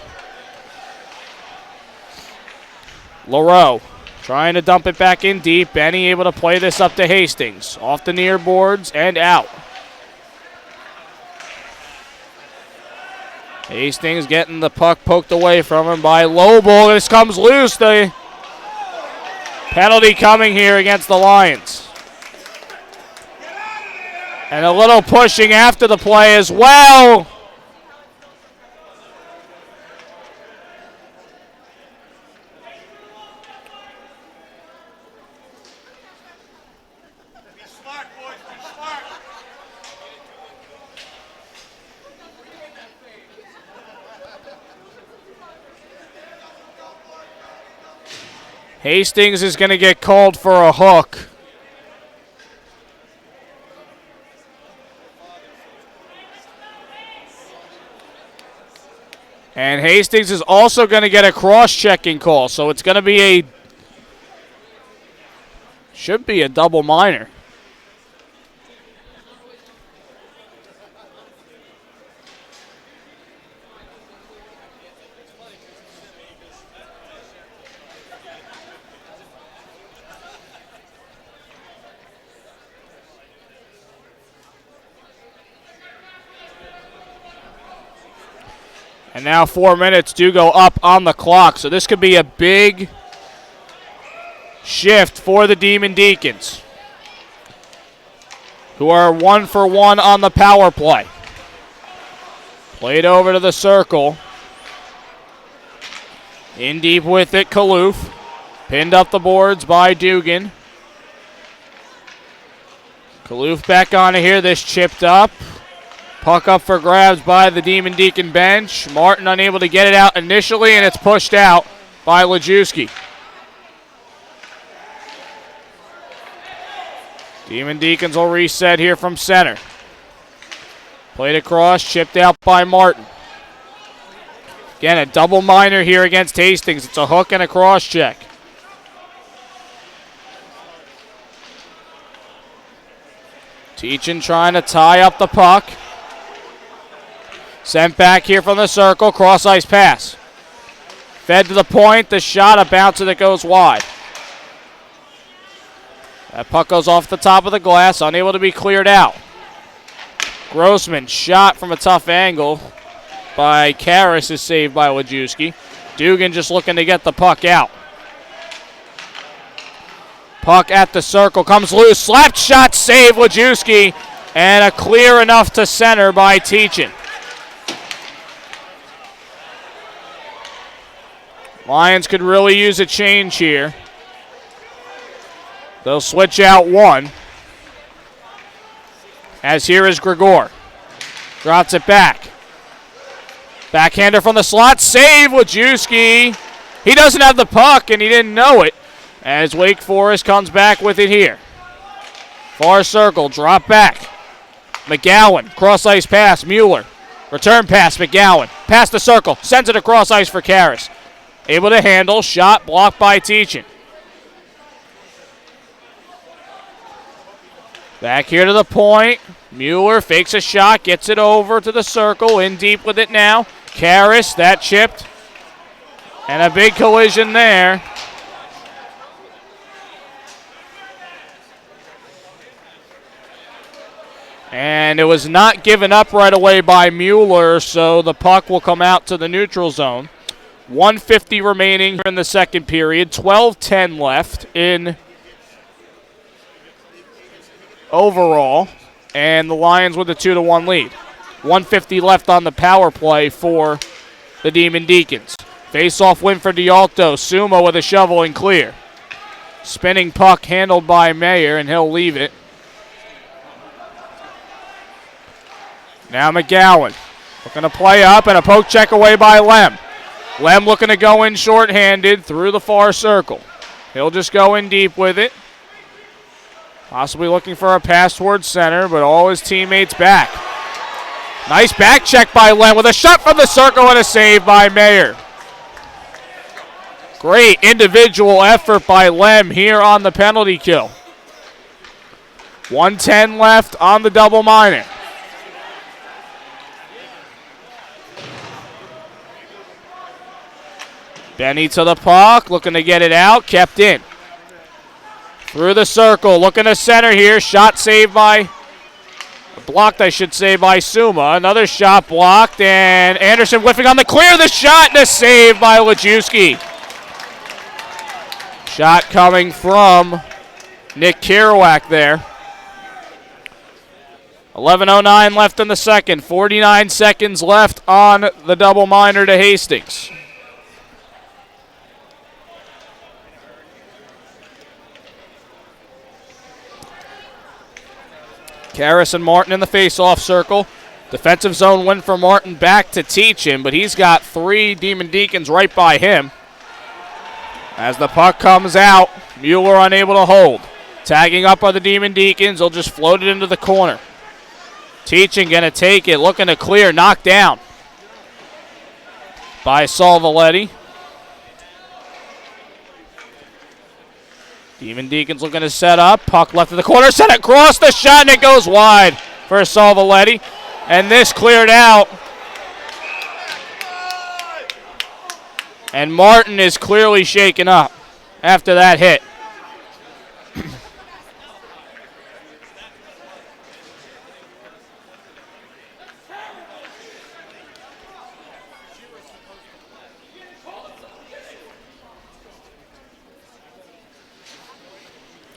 LaRoe trying to dump it back in deep. Benny able to play this up to Hastings. Off the near boards and out. Hastings getting the puck poked away from him by Lobel. This comes loose. The penalty coming here against the Lions. And a little pushing after the play as well. Hastings is going to get called for a hook. And Hastings is also going to get a cross-checking call, so it's going to be should be a double minor. And now 4 minutes do go up on the clock, so this could be a big shift for the Demon Deacons, who are 1 for 1 on the power play. Played over to the circle. In deep with it, Kaloof. Pinned up the boards by Dugan. Kaloof back on here, this chipped up. Puck up for grabs by the Demon Deacon bench. Martin unable to get it out initially, and it's pushed out by Lajewski. Demon Deacons will reset here from center. Played across, chipped out by Martin. Again, a double minor here against Hastings. It's a hook and a cross check. Teachin trying to tie up the puck. Sent back here from the circle, cross ice pass. Fed to the point, the shot, a bouncer that goes wide. That puck goes off the top of the glass, unable to be cleared out. Grossman shot from a tough angle by Karras is saved by Lajewski. Dugan just looking to get the puck out. Puck at the circle, comes loose, slapped shot, save Lajewski, and a clear enough to center by Teachin. Lions could really use a change here. They'll switch out one. As here is Gregor. Drops it back. Backhander from the slot. Save Wojcicki. He doesn't have the puck, and he didn't know it, as Wake Forest comes back with it here. Far circle, drop back. McGowan, cross-ice pass, Mueller. Return pass, McGowan. Past the circle, sends it across ice for Karras. Able to handle, shot blocked by Teachin. Back here to the point. Mueller fakes a shot, gets it over to the circle, in deep with it now. Karras, that chipped. And a big collision there. And it was not given up right away by Mueller, so the puck will come out to the neutral zone. 1:50 remaining in the second period. 12:10 left in overall. And the Lions with a 2-1 lead. 1:50 left on the power play for the Demon Deacons. Face-off win for D'Alto. Sumo with a shovel and clear. Spinning puck handled by Mayer, and he'll leave it. Now McGowan looking to play up, and a poke check away by Lem. Lem looking to go in shorthanded through the far circle. He'll just go in deep with it. Possibly looking for a pass towards center, but all his teammates back. Nice back check by Lem with a shot from the circle and a save by Mayer. Great individual effort by Lem here on the penalty kill. 1:10 left on the double minor. Benny to the puck, looking to get it out, kept in. Through the circle, looking to center here, shot saved by, blocked I should say, by Suma. Another shot blocked, and Anderson whiffing on the clear, the shot and a save by Wojcicki. Shot coming from Nick Kerouac there. 11:09 left in the second, 49 seconds left on the double minor to Hastings. Karras and Martin in the face-off circle. Defensive zone win for Martin, back to Teachin, but he's got 3 Demon Deacons right by him. As the puck comes out, Mueller unable to hold. Tagging up by the Demon Deacons, they'll just float it into the corner. Teachin going to take it, looking to clear, knocked down by Salvoletti. Demon Deacons looking to set up. Puck left of the corner. Sent across the shot, and it goes wide for Salvoletti. And this cleared out. And Martin is clearly shaken up after that hit.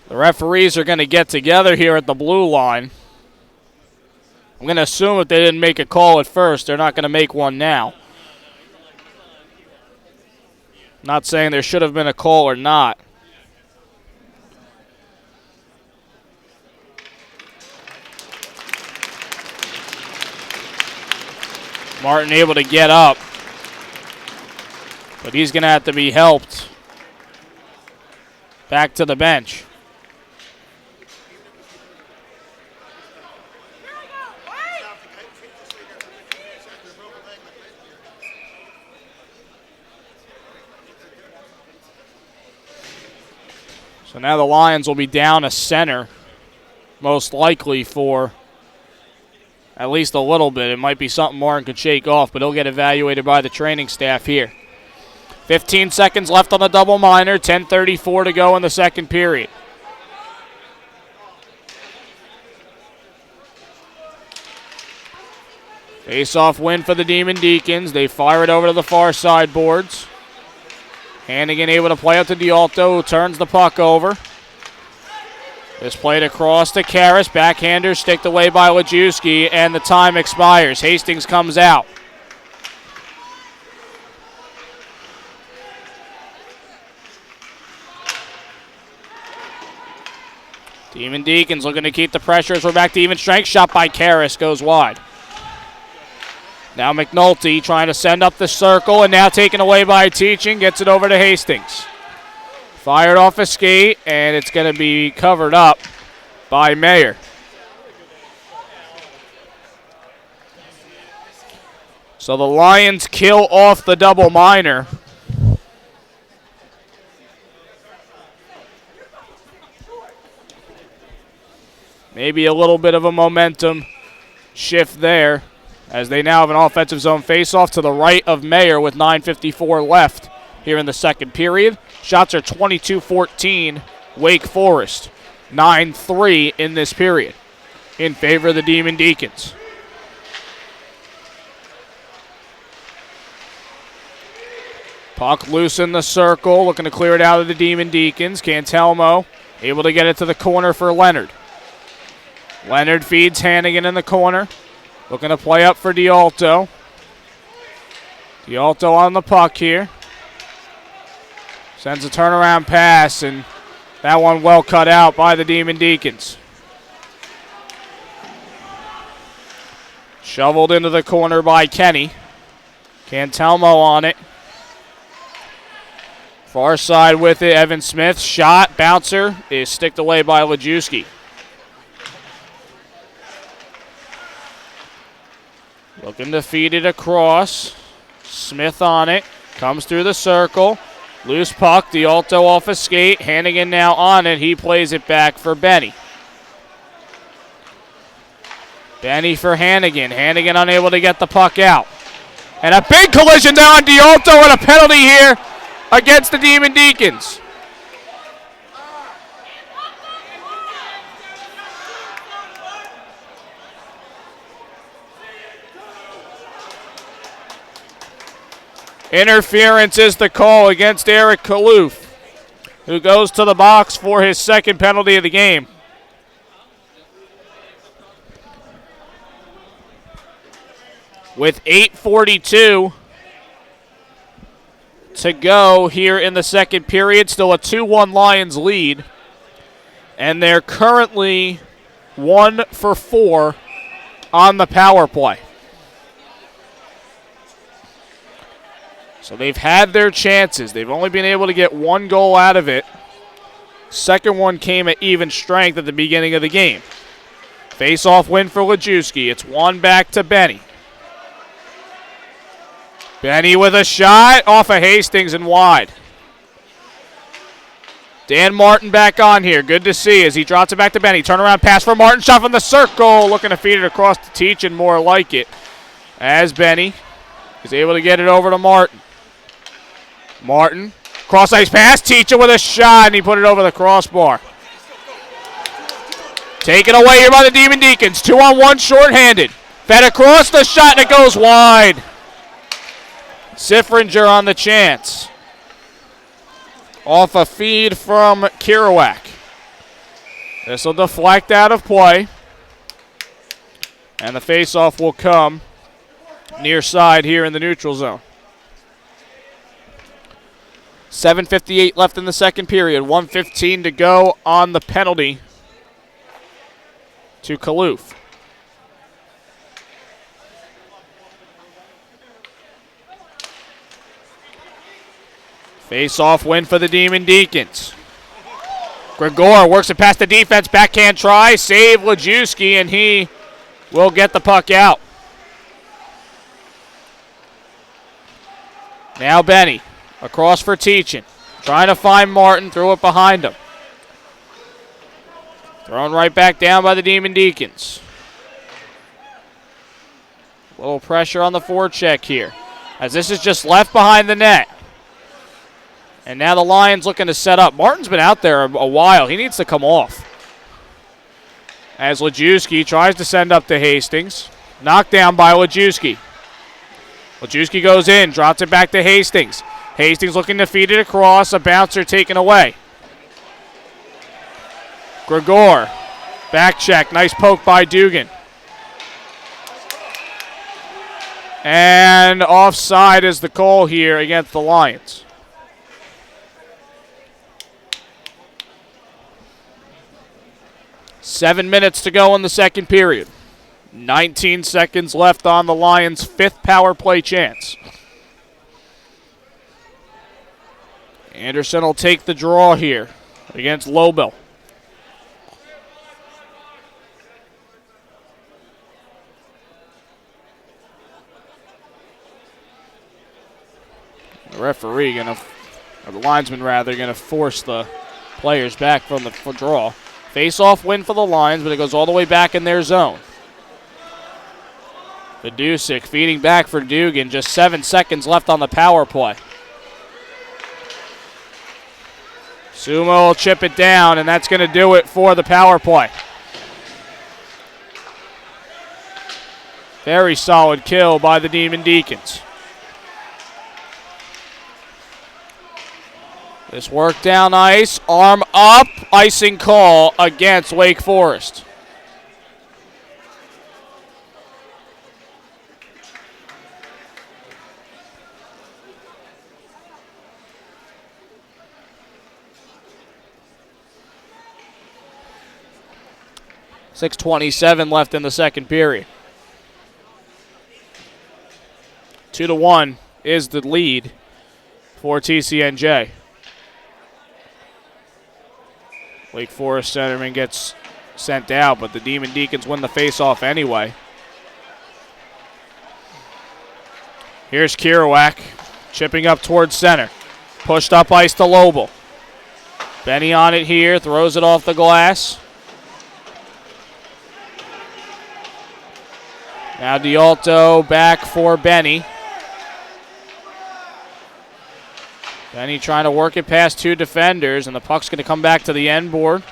The referees are going to get together here at the blue line. I'm going to assume if they didn't make a call at first, they're not going to make one now. Not saying there should have been a call or not. Martin able to get up, but he's going to have to be helped back to the bench. So now the Lions will be down a center, most likely for at least a little bit. It might be something Martin could shake off, but he'll get evaluated by the training staff here. 15 seconds left on the double minor, 10:34 to go in the second period. Face-off win for the Demon Deacons. They fire it over to the far side boards. Hannigan able to play out to D'Alto, who turns the puck over. This played across to Karras. Backhander sticked away by Wojcicki, and the time expires. Hastings comes out. Demon Deacons looking to keep the pressure as we're back to even strength. Shot by Karras goes wide. Now McNulty trying to send up the circle and now taken away by Teaching. Gets it over to Hastings. Fired off a skate, and it's going to be covered up by Mayer. So the Lions kill off the double minor. Maybe a little bit of a momentum shift there as they now have an offensive zone faceoff to the right of Mayer with 9:54 left here in the second period. Shots are 22-14, Wake Forest. 9-3 in this period in favor of the Demon Deacons. Puck loose in the circle, looking to clear it out of the Demon Deacons. Cantelmo able to get it to the corner for Leonard. Leonard feeds Hannigan in the corner. Looking to play up for D'Alto. D'Alto on the puck here. Sends a turnaround pass, and that one well cut out by the Demon Deacons. Shoveled into the corner by Kenny. Cantelmo on it. Far side with it, Evan Smith. Shot, bouncer is sticked away by Lajewski. Looking to feed it across. Smith on it. Comes through the circle. Loose puck. D'Alto off a skate. Hannigan now on it. He plays it back for Benny. Benny for Hannigan. Hannigan unable to get the puck out. And a big collision down on D'Alto and a penalty here against the Demon Deacons. Interference is the call against Eric Kaloof, who goes to the box for his second penalty of the game. With 8:42 to go here in the second period, still a 2-1 Lions lead, and they're currently 1 for 4 on the power play. So they've had their chances. They've only been able to get one goal out of it. Second one came at even strength at the beginning of the game. Face-off win for Lajewski. It's one back to Benny. Benny with a shot off of Hastings and wide. Dan Martin back on here. Good to see as he drops it back to Benny. Turnaround pass for Martin. Shot from the circle. Looking to feed it across to Teach and more like it. As Benny is able to get it over to Martin. Martin, cross-ice pass, Teacher with a shot, and he put it over the crossbar. Taken away here by the Demon Deacons. 2-on-1 shorthanded. Fed across the shot, and it goes wide. Siffringer on the chance. Off a feed from Kerouac. This will deflect out of play. And the face-off will come near side here in the neutral zone. 7:58 left in the second period. 1:15 to go on the penalty to Kaloof. Face-off win for the Demon Deacons. Gregor works it past the defense. Backhand try. Save Lajewski, and he will get the puck out. Now Benny. Across for Teachin. Trying to find Martin. Threw it behind him. Thrown right back down by the Demon Deacons. A little pressure on the forecheck here, as this is just left behind the net. And now the Lions looking to set up. Martin's been out there a while. He needs to come off. As Lajewski tries to send up to Hastings. Knocked down by Lajewski. Lajewski goes in, drops it back to Hastings. Hastings looking to feed it across. A bouncer taken away. Gregor. Back check. Nice poke by Dugan. And offside is the call here against the Lions. Seven minutes to go in the second period. 19 seconds left on the Lions' 5th power play chance. Anderson will take the draw here against Lobel. The referee or the linesman rather, going to force the players back from the draw. Face-off win for the Lions, but it goes all the way back in their zone. Vidusic feeding back for Dugan. Just 7 seconds left on the power play. Sumo will chip it down, and that's going to do it for the power play. Very solid kill by the Demon Deacons. This work down ice, arm up, icing call against Wake Forest. .6:27 left in the second period. 2-1 is the lead for TCNJ. Wake Forest centerman gets sent out, but the Demon Deacons win the faceoff anyway. Here's Kerouac chipping up towards center. Pushed up ice to Lobel. Benny on it here, throws it off the glass. Now D'Alto back for Benny. Benny trying to work it past 2 defenders, and the puck's going to come back to the end board.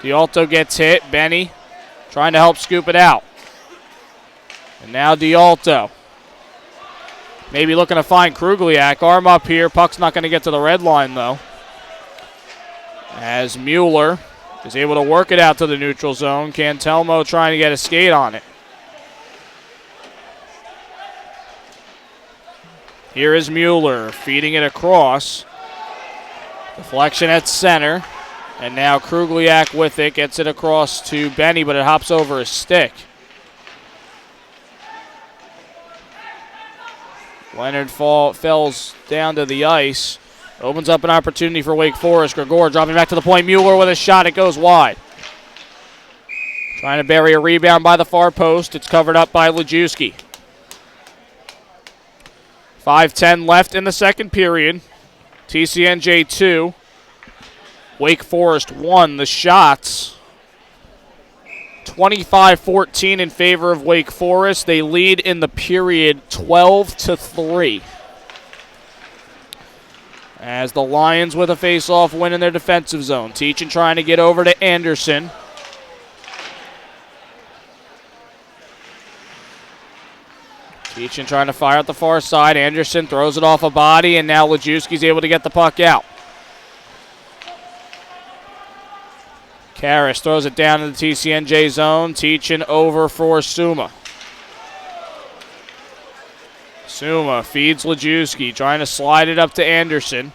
D'Alto gets hit. Benny trying to help scoop it out. And now D'Alto. Maybe looking to find Krugliak. Arm up here. Puck's not going to get to the red line, though. As Mueller is able to work it out to the neutral zone. Cantelmo trying to get a skate on it. Here is Mueller feeding it across. Deflection at center. And now Krugliak with it. Gets it across to Benny, but it hops over his stick. Leonard falls down to the ice. Opens up an opportunity for Wake Forest. Gregor dropping back to the point. Mueller with a shot. It goes wide. Trying to bury a rebound by the far post. It's covered up by Lajewski. 5:10 left in the second period. TCNJ 2. Wake Forest 1. The shots 25-14 in favor of Wake Forest. They lead in the period 12-3. As the Lions with a face-off win in their defensive zone. Teachin trying to get over to Anderson. Teachin trying to fire at the far side. Anderson throws it off a body, and now Lajewski's able to get the puck out. Karras throws it down in the TCNJ zone. Teachin over for Suma. Suma feeds Lajewski, trying to slide it up to Anderson.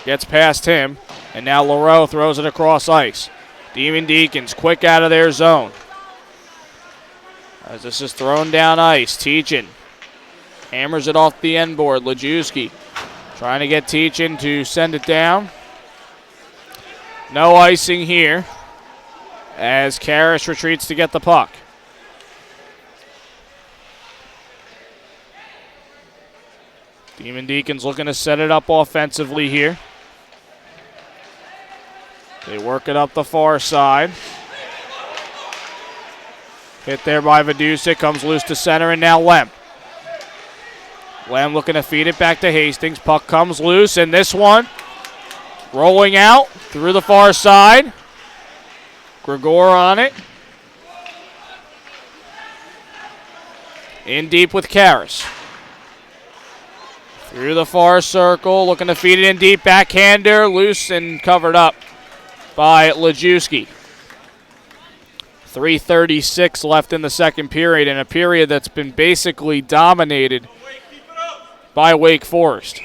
Gets past him, and now Leroux throws it across ice. Demon Deacons quick out of their zone. As this is thrown down ice, Teachin hammers it off the end board. Lajewski trying to get Teachin to send it down. No icing here as Karras retreats to get the puck. Demon Deacons looking to set it up offensively here. They work it up the far side. Hit there by Vidusic, comes loose to center, and now Lem. Lem looking to feed it back to Hastings. Puck comes loose, and this one rolling out through the far side. Gregor on it. In deep with Karras. Through the far circle, looking to feed it in deep. Backhander, loose and covered up by Lajewski. 3:36 left in the second period, in a period that's been basically dominated by Wake Forest.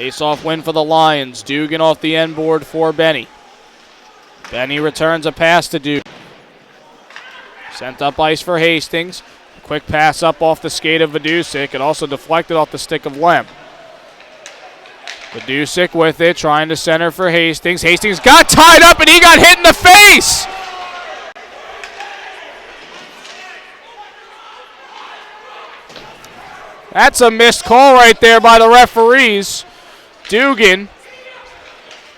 Face-off win for the Lions. Dugan off the end board for Benny. Benny returns a pass to Dugan. Sent up ice for Hastings. Quick pass up off the skate of Vidusik and also deflected off the stick of Lem. Vidusik with it, trying to center for Hastings. Hastings got tied up and he got hit in the face! That's a missed call right there by the referees. Dugan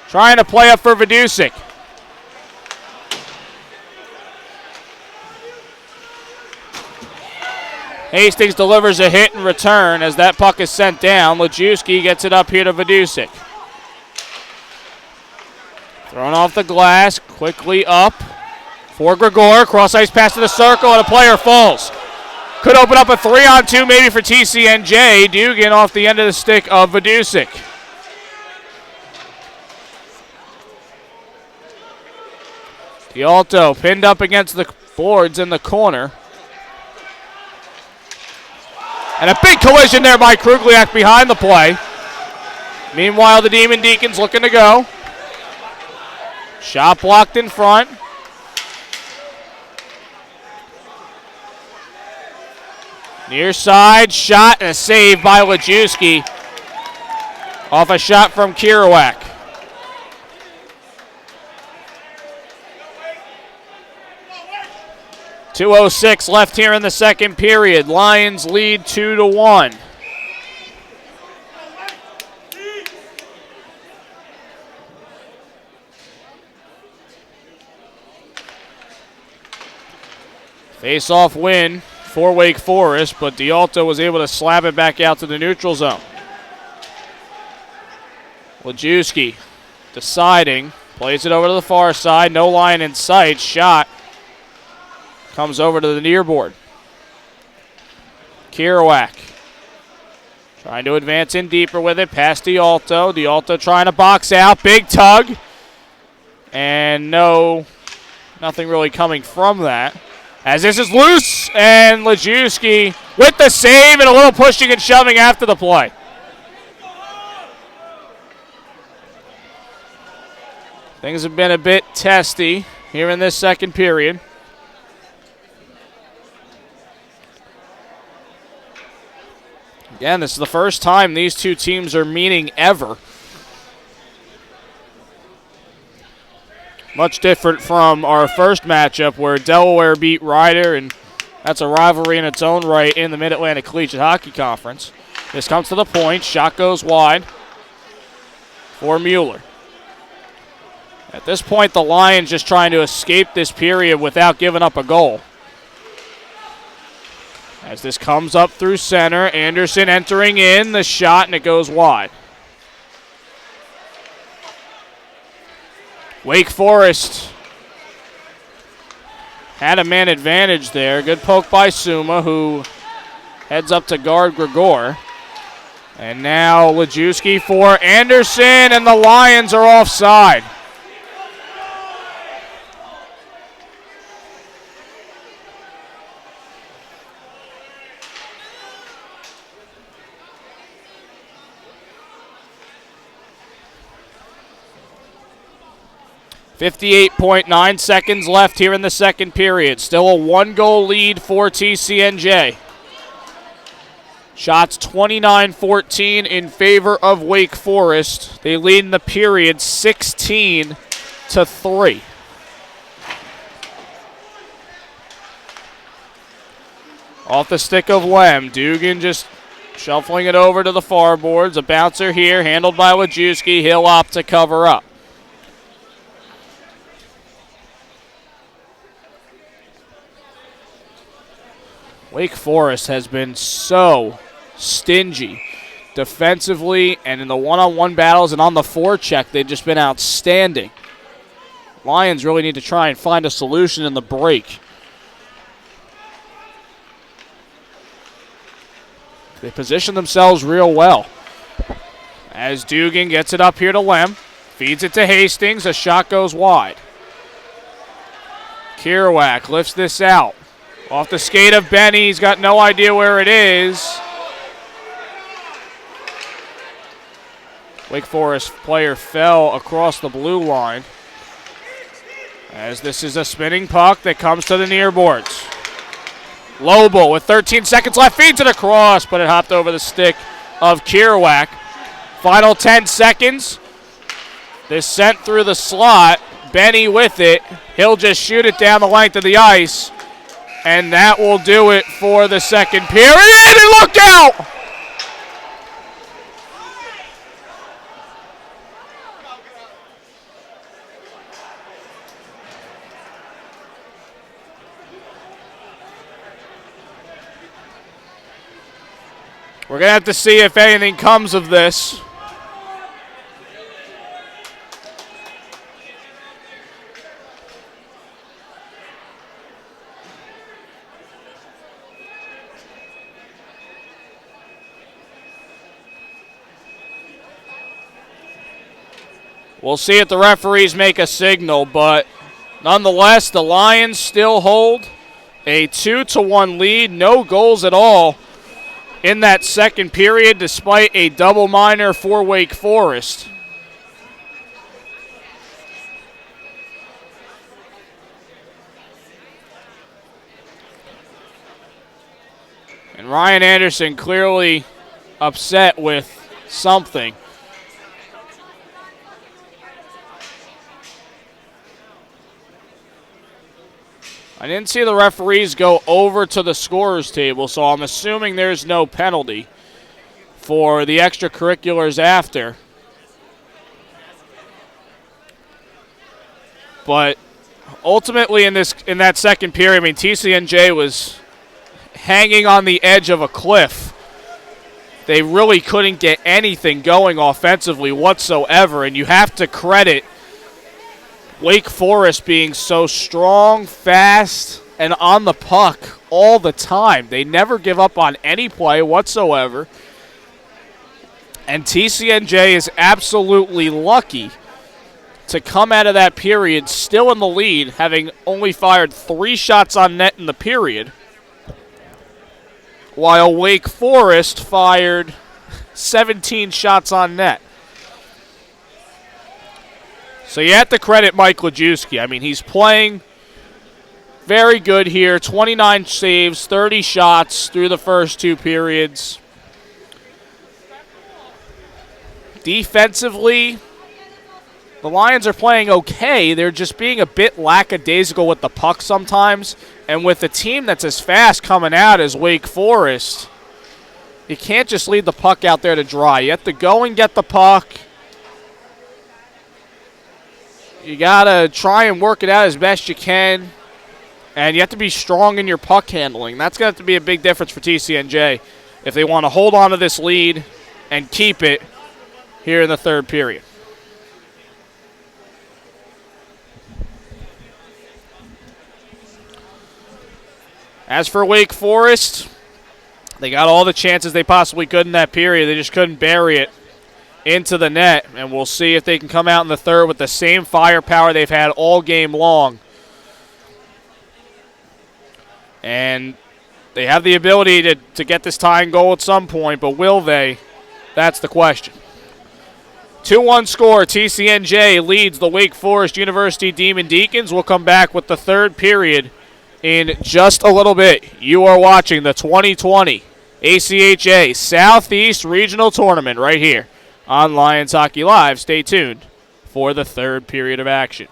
trying to play up for Vidusik. Hastings delivers a hit in return as that puck is sent down. Lajewski gets it up here to Vidusik. Thrown off the glass, quickly up for Gregor. Cross-ice pass to the circle and a player falls. Could open up a 3-on-2 maybe for TCNJ. Dugan off the end of the stick of Vidusik. D'Alto pinned up against the boards in the corner. And a big collision there by Krugliak behind the play. Meanwhile, the Demon Deacons looking to go. Shot blocked in front. Near side, shot and a save by Lajewski off a shot from Kirawak. .206 left here in the second period. Lions lead 2-1. Face-off win for Wake Forest, but D'Alto was able to slap it back out to the neutral zone. Lajewski deciding, plays it over to the far side, no line in sight, shot. Comes over to the near board. Kirawak trying to advance in deeper with it, past D'Alto. D'Alto trying to box out, big tug. And nothing really coming from that. As this is loose, and Lajewski with the save and a little pushing and shoving after the play. Things have been a bit testy here in this second period. Again, this is the first time these two teams are meeting ever. Much different from our first matchup where Delaware beat Ryder, and that's a rivalry in its own right in the Mid-Atlantic Collegiate Hockey Conference. This comes to the point. Shot goes wide for Mueller. At this point, the Lions just trying to escape this period without giving up a goal. As this comes up through center, Anderson entering in, the shot, and it goes wide. Wake Forest had a man advantage there. Good poke by Suma, who heads up to guard Gregor. And now Lajewski for Anderson, and the Lions are offside. .9 seconds left here in the second period. Still a one-goal lead for TCNJ. Shots 29-14 in favor of Wake Forest. They lead in the period 16-3. Off the stick of Lem. Dugan just shuffling it over to the far boards. A bouncer here handled by Lajewski. He'll opt to cover up. Wake Forest has been so stingy defensively and in the one-on-one battles and on the forecheck. They've just been outstanding. Lions really need to try and find a solution in the break. They position themselves real well. As Dugan gets it up here to Lem, feeds it to Hastings, a shot goes wide. Kirawak lifts this out. Off the skate of Benny, he's got no idea where it is. Wake Forest player fell across the blue line, as this is a spinning puck that comes to the near boards. Lobel with 13 seconds left feeds it across, but it hopped over the stick of Kerouac. Final 10 seconds. This sent through the slot. Benny with it. He'll just shoot it down the length of the ice, and that will do it for the second period. And look out! We're going to have to see if anything comes of this. We'll see if the referees make a signal, but nonetheless, the Lions still hold a 2-1 lead. No goals at all in that second period, despite a double minor for Wake Forest. And Ryan Anderson clearly upset with something. I didn't see the referees go over to the scorer's table, so I'm assuming there's no penalty for the extracurriculars after. But ultimately in that second period, I mean, TCNJ was hanging on the edge of a cliff. They really couldn't get anything going offensively whatsoever, and you have to credit Wake Forest being so strong, fast, and on the puck all the time. They never give up on any play whatsoever. And TCNJ is absolutely lucky to come out of that period still in the lead, having only fired 3 shots on net in the period, while Wake Forest fired 17 shots on net. So you have to credit Mike Lajewski. I mean, he's playing very good here. 29 saves, 30 shots through the first 2 periods. Defensively, the Lions are playing okay. They're just being a bit lackadaisical with the puck sometimes. And with a team that's as fast coming out as Wake Forest, you can't just leave the puck out there to dry. You have to go and get the puck. You got to try and work it out as best you can. And you have to be strong in your puck handling. That's going to have to be a big difference for TCNJ if they want to hold on to this lead and keep it here in the third period. As for Wake Forest, they got all the chances they possibly could in that period. They just couldn't bury it into the net, and we'll see if they can come out in the third with the same firepower they've had all game long. And they have the ability to get this tying goal at some point, but will they? That's the question. 2-1 score. TCNJ leads the Wake Forest University Demon Deacons. We'll come back with the third period in just a little bit. You are watching the 2020 ACHA Southeast Regional Tournament right here on Lions Hockey Live. Stay tuned for the third period of action.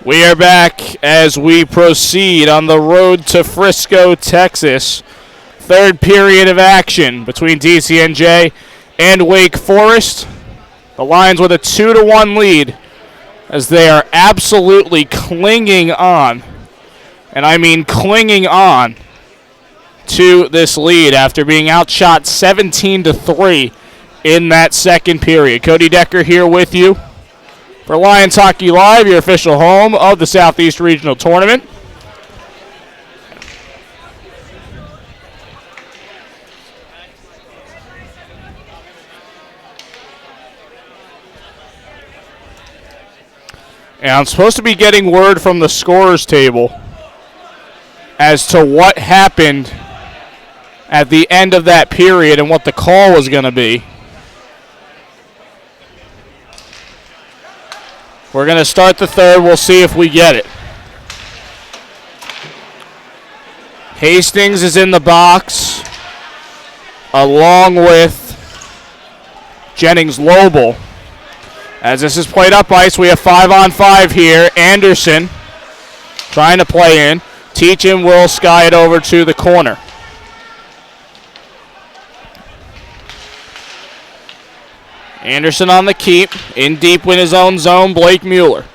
We are back as we proceed on the road to Frisco, Texas. Third period of action between DCNJ and Wake Forest. The Lions with a 2-1 lead as they are absolutely clinging on, and I mean clinging on, to this lead after being outshot 17-3 in that second period. Cody Decker here with you for Lions Hockey Live, your official home of the Southeast Regional Tournament. And I'm supposed to be getting word from the scorers table as to what happened at the end of that period and what the call was going to be. We're going to start the third. We'll see if we get it. Hastings is in the box along with Jennings-Lobel. As this is played up ice, we have 5-on-5 here. Anderson trying to play in. Teachin will sky it over to the corner. Anderson on the keep, in deep in his own zone, Blake Mueller.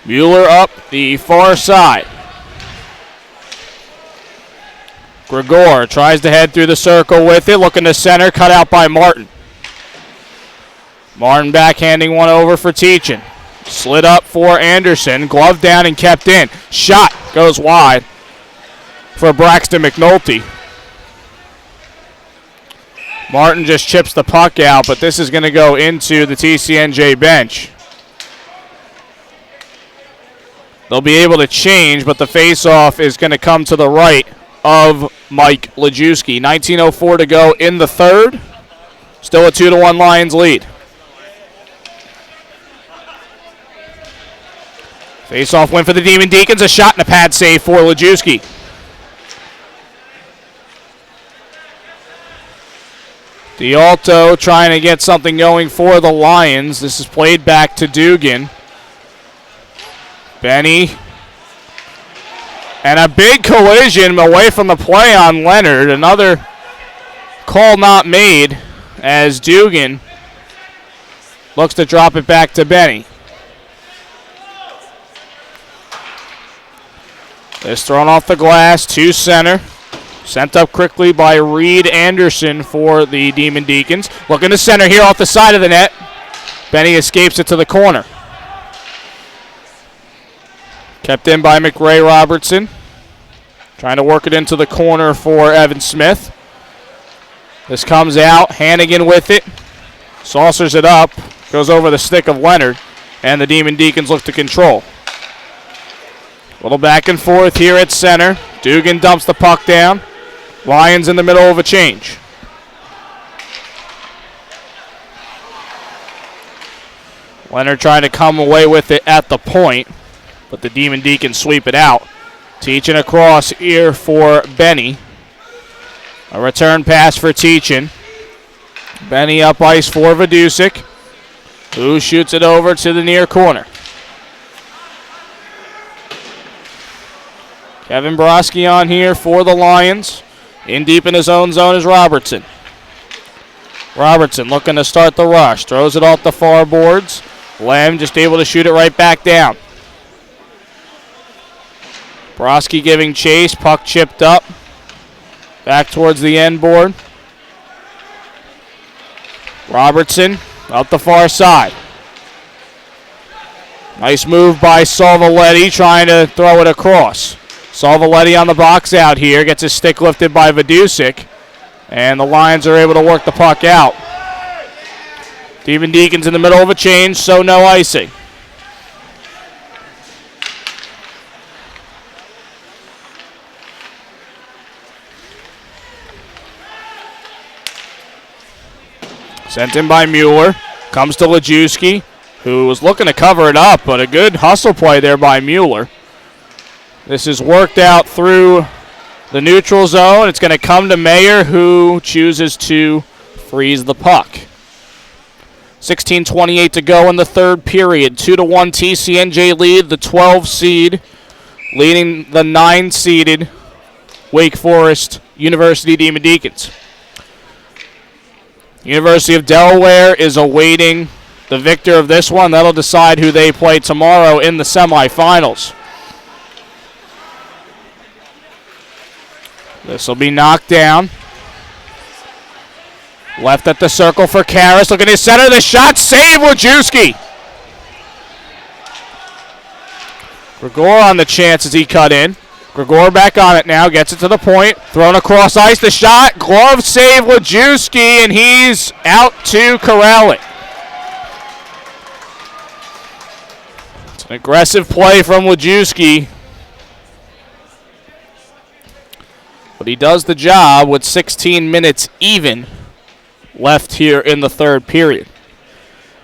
Mueller up the far side. Gregor tries to head through the circle with it, looking to center, cut out by Martin. Martin backhanding one over for Teachin. Slid up for Anderson, glove down and kept in. Shot goes wide for Braxton McNulty. Martin just chips the puck out, but this is going to go into the TCNJ bench. They'll be able to change, but the faceoff is going to come to the right of Mike Lajewski. 19:04 to go in the third. Still a 2-1 Lions lead. Faceoff win for the Demon Deacons. A shot and a pad save for Lajewski. D'Alto trying to get something going for the Lions. This is played back to Dugan. Benny. And a big collision away from the play on Leonard. Another call not made as Dugan looks to drop it back to Benny. This thrown off the glass to center. Sent up quickly by Reed Anderson for the Demon Deacons. Looking to center here off the side of the net. Benny escapes it to the corner. Kept in by McRae Robertson. Trying to work it into the corner for Evan Smith. This comes out. Hannigan with it. Saucers it up. Goes over the stick of Leonard. And the Demon Deacons look to control. A little back and forth here at center. Dugan dumps the puck down. Lions in the middle of a change. Leonard trying to come away with it at the point, but the Demon Deacons sweep it out. Teachin across here for Benny. A return pass for Teachin. Benny up ice for Vidusik, who shoots it over to the near corner. Kevin Broski on here for the Lions. In deep in his own zone is Robertson. Robertson looking to start the rush. Throws it off the far boards. Lem just able to shoot it right back down. Broski giving chase. Puck chipped up. Back towards the end board. Robertson out the far side. Nice move by Salvoletti trying to throw it across. Salvoletti on the box out here. Gets his stick lifted by Vidusik. And the Lions are able to work the puck out. Demon Deacons in the middle of a change, so no icing. Sent in by Mueller. Comes to Lajewski, who was looking to cover it up, but a good hustle play there by Mueller. This is worked out through the neutral zone. It's going to come to Mayer, who chooses to freeze the puck. 16:28 to go in the third period. 2-1 TCNJ lead, the 12 seed leading the 9-seeded Wake Forest University Demon Deacons. University of Delaware is awaiting the victor of this one. That'll decide who they play tomorrow in the semifinals. This will be knocked down. Left at the circle for Karras. Looking to center. The shot. Save Wojcicki. Gregor on the chance as he cut in. Gregor back on it now. Gets it to the point. Thrown across ice. The shot. Glove save Wojcicki, and he's out to corral it. It's an aggressive play from Wojcicki. But he does the job with 16 minutes even left here in the third period.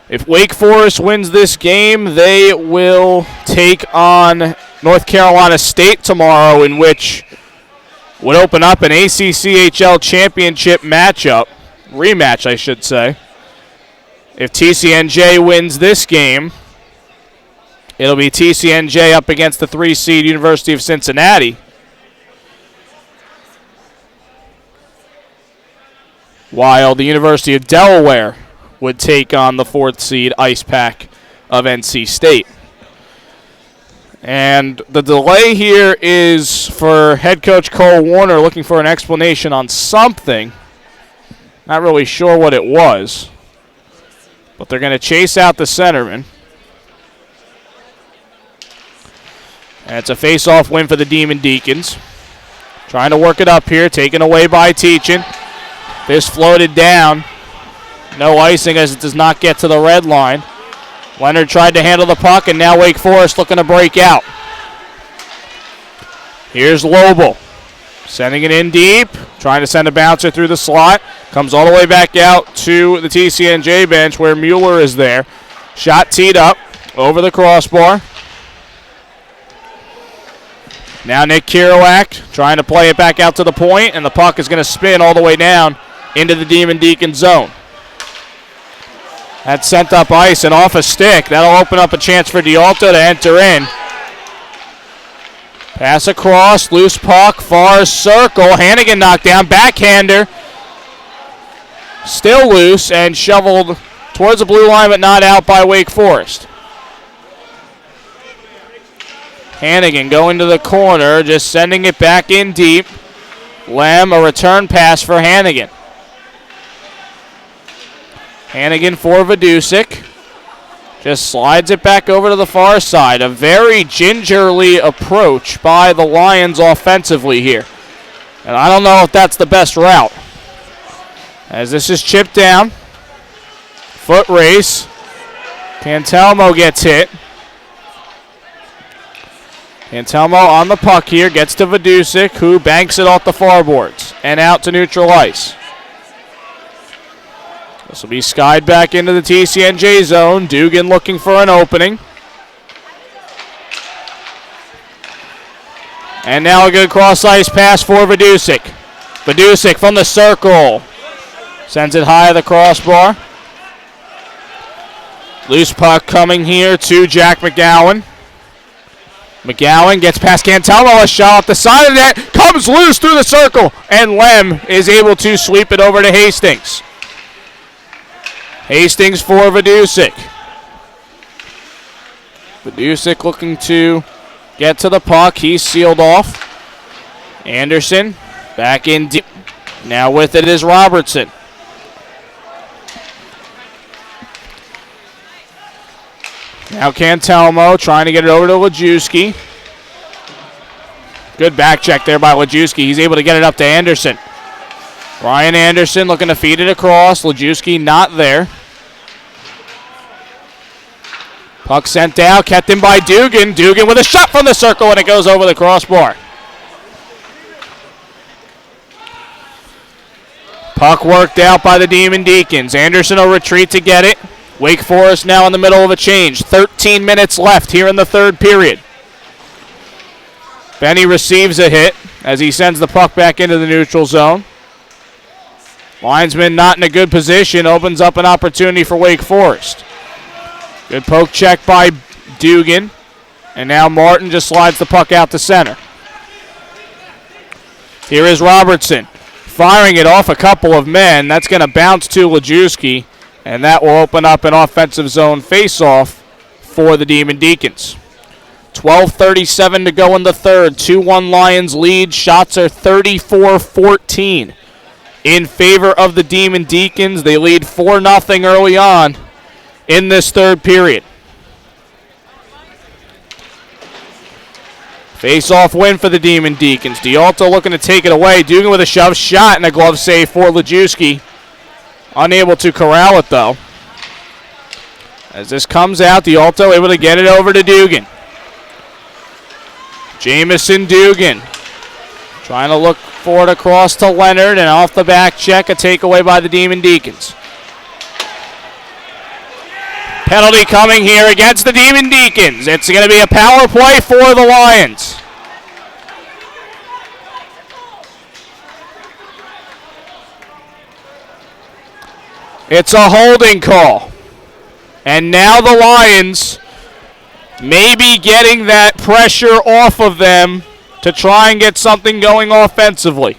If Wake Forest wins this game, they will take on North Carolina State tomorrow, in which would open up an ACCHL championship rematch, I should say. If TCNJ wins this game, it'll be TCNJ up against the 3-seed University of Cincinnati. While the University of Delaware would take on the 4th seed Ice Pack of NC State. And the delay here is for head coach Cole Warner looking for an explanation on something. Not really sure what it was. But they're going to chase out the centerman. And it's a face-off win for the Demon Deacons. Trying to work it up here, taken away by Teachin. This floated down. No icing as it does not get to the red line. Leonard tried to handle the puck, and now Wake Forest looking to break out. Here's Lobel. Sending it in deep. Trying to send a bouncer through the slot. Comes all the way back out to the TCNJ bench where Mueller is there. Shot teed up over the crossbar. Now Nick Kerouac trying to play it back out to the point, and the puck is going to spin all the way down into the Demon Deacon zone. That's sent up ice and off a stick. That'll open up a chance for D'Alto to enter in. Pass across, loose puck, far circle. Hannigan knocked down, backhander. Still loose and shoveled towards the blue line, but not out by Wake Forest. Hannigan going to the corner, just sending it back in deep. Lem, a return pass for Hannigan. Hannigan for Vidusic. Just slides it back over to the far side. A very gingerly approach by the Lions offensively here. And I don't know if that's the best route. As this is chipped down. Foot race. Cantelmo gets hit. Cantelmo on the puck here. Gets to Vidusic, who banks it off the far boards and out to neutral ice. This will be skied back into the TCNJ zone. Dugan looking for an opening. And now a good cross-ice pass for Vidusic. Vidusic from the circle. Sends it high of the crossbar. Loose puck coming here to Jack McGowan. McGowan gets past Cantelmo. A shot off the side of that. Comes loose through the circle. And Lem is able to sweep it over to Hastings. Hastings for Vidusic. Vidusic looking to get to the puck. He's sealed off. Anderson back in deep. Now with it is Robertson. Now Cantelmo trying to get it over to Wojcicki. Good back check there by Wojcicki. He's able to get it up to Anderson. Ryan Anderson looking to feed it across. Wojcicki not there. Puck sent down, kept in by Dugan. Dugan with a shot from the circle, and it goes over the crossbar. Puck worked out by the Demon Deacons. Anderson will retreat to get it. Wake Forest now in the middle of a change. 13 minutes left here in the third period. Benny receives a hit as he sends the puck back into the neutral zone. Linesman not in a good position, opens up an opportunity for Wake Forest. Good poke check by Dugan. And now Martin just slides the puck out to center. Here is Robertson firing it off a couple of men. That's going to bounce to Lajewski, and that will open up an offensive zone faceoff for the Demon Deacons. 12:37 to go in the third. 2-1 Lions lead. Shots are 34-14 in favor of the Demon Deacons. They lead 4-0 early on in this third period. Face-off win for the Demon Deacons. D'Alto looking to take it away. Dugan with a shove shot and a glove save for Lajewski. Unable to corral it, though. As this comes out, D'Alto able to get it over to Dugan. Jamison Dugan trying to look for it across to Leonard, and off the back check, a takeaway by the Demon Deacons. Penalty coming here against the Demon Deacons. It's going to be a power play for the Lions. It's a holding call. And now the Lions may be getting that pressure off of them to try and get something going offensively.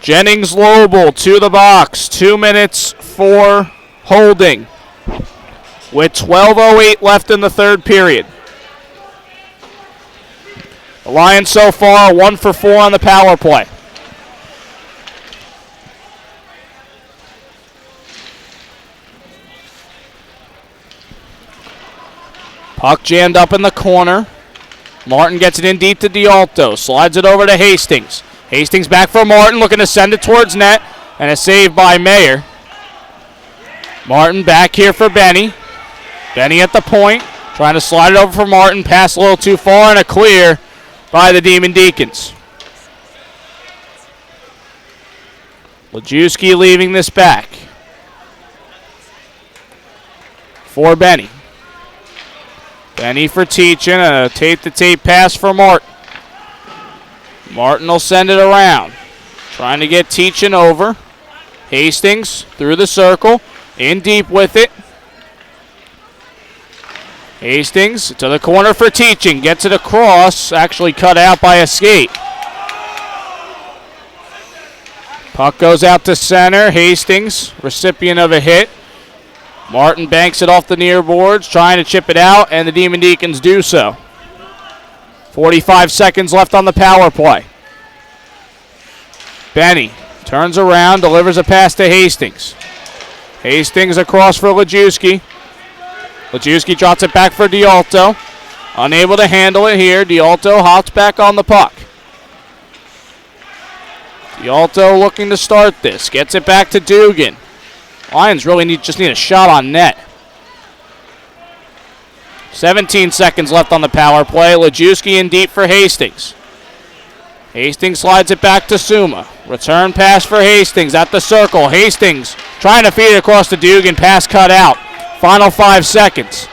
Jennings Lobel to the box. 2 minutes for holding with 12:08 left in the third period. The Lions so far 1 for 4 on the power play. Puck jammed up in the corner. Martin gets it in deep to D'Alto. Slides it over to Hastings. Hastings back for Martin, looking to send it towards net. And a save by Mayer. Martin back here for Benny. Benny at the point. Trying to slide it over for Martin. Pass a little too far and a clear by the Demon Deacons. Lajewski leaving this back. For Benny. Benny for Teachin. A tape-to-tape pass for Martin. Martin will send it around. Trying to get Teachin over. Hastings through the circle. In deep with it. Hastings to the corner for Teachin. Gets it across. Actually cut out by a skate. Puck goes out to center. Hastings, recipient of a hit. Martin banks it off the near boards, trying to chip it out, and the Demon Deacons do so. 45 seconds left on the power play. Benny turns around, delivers a pass to Hastings. Hastings across for Lajewski. Lajewski drops it back for D'Alto. Unable to handle it here. D'Alto hops back on the puck. D'Alto looking to start this. Gets it back to Dugan. Lions really just need a shot on net. 17 seconds left on the power play. Lajewski in deep for Hastings. Hastings slides it back to Suma. Return pass for Hastings at the circle. Hastings trying to feed it across to Dugan. Pass cut out. Final 5 seconds.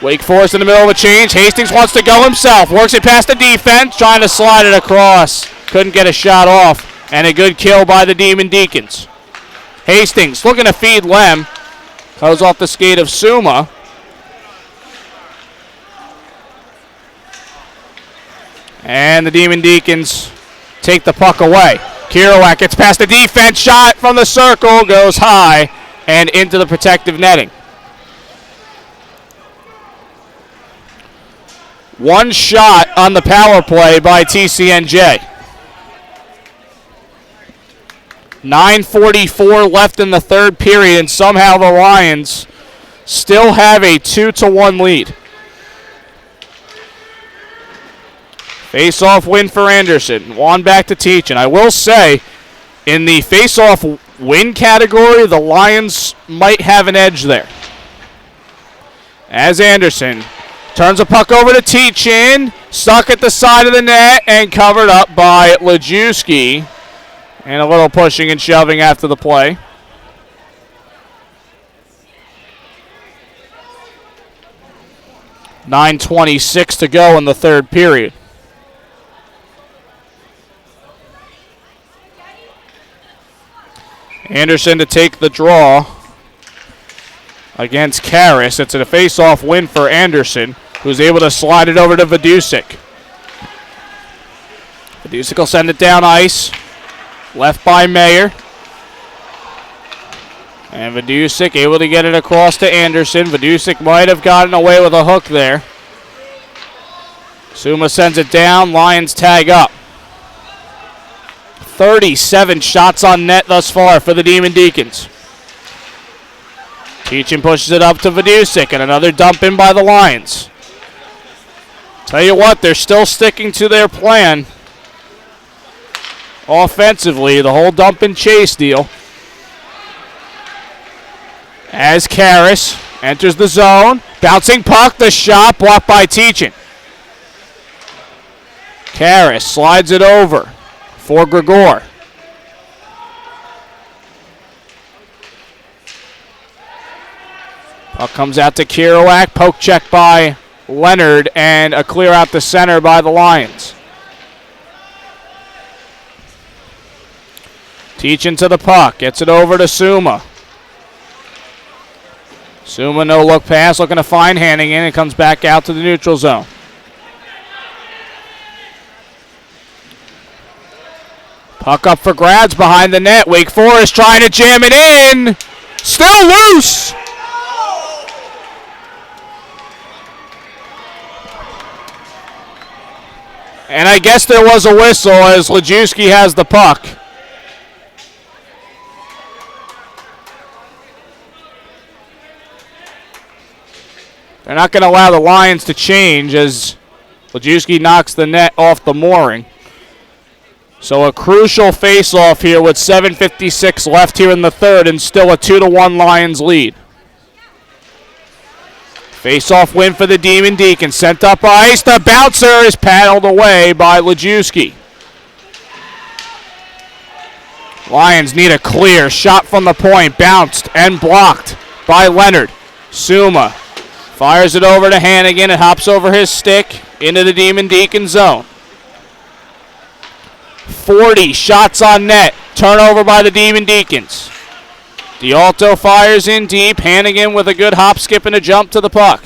Wake Forest in the middle of a change. Hastings wants to go himself. Works it past the defense. Trying to slide it across. Couldn't get a shot off. And a good kill by the Demon Deacons. Hastings looking to feed Lem. Goes off the skate of Suma. And the Demon Deacons take the puck away. Kirouac gets past the defense. Shot from the circle. Goes high and into the protective netting. One shot on the power play by TCNJ. 9:44 left in the third period, and somehow the Lions still have a 2-1 lead. Face-off win for Anderson. One back to Teachin. I will say, in the face-off win category, the Lions might have an edge there. As Anderson turns the puck over to Teachin, stuck at the side of the net and covered up by Lajewski. And a little pushing and shoving after the play. .9:26 to go in the third period. Anderson to take the draw against Karras. It's a face-off win for Anderson, who's able to slide it over to Vidusik. Vidusik will send it down ice. Left by Mayer. And Vidusik able to get it across to Anderson. Vidusik might have gotten away with a hook there. Suma sends it down. Lions tag up. 37 shots on net thus far for the Demon Deacons. Teachin pushes it up to Vidusik, and another dump in by the Lions. Tell you what, they're still sticking to their plan. Offensively, the whole dump and chase deal. As Karras enters the zone. Bouncing puck, the shot blocked by Teachin. Karras slides it over for Gregor. Puck comes out to Kerouac. Poke check by Leonard, and a clear out the center by the Lions. Teachin to the puck. Gets it over to Suma. Suma no look pass, looking to find Hannigan. It comes back out to the neutral zone. Puck up for grabs behind the net. Wake Forest trying to jam it in. Still loose. And I guess there was a whistle as Lajewski has the puck. They're not going to allow the Lions to change as Lajewski knocks the net off the mooring. So a crucial face-off here with 7:56 left here in the third and still a 2-1 Lions lead. Face-off win for the Demon Deacons. Sent up ice. The bouncer is paddled away by Lajewski. Lions need a clear shot from the point. Bounced and blocked by Leonard. Suma fires it over to Hannigan. It hops over his stick into the Demon Deacon zone. 40 shots on net. Turnover by the Demon Deacons. D'Alto fires in deep. Hannigan with a good hop, skip, and a jump to the puck.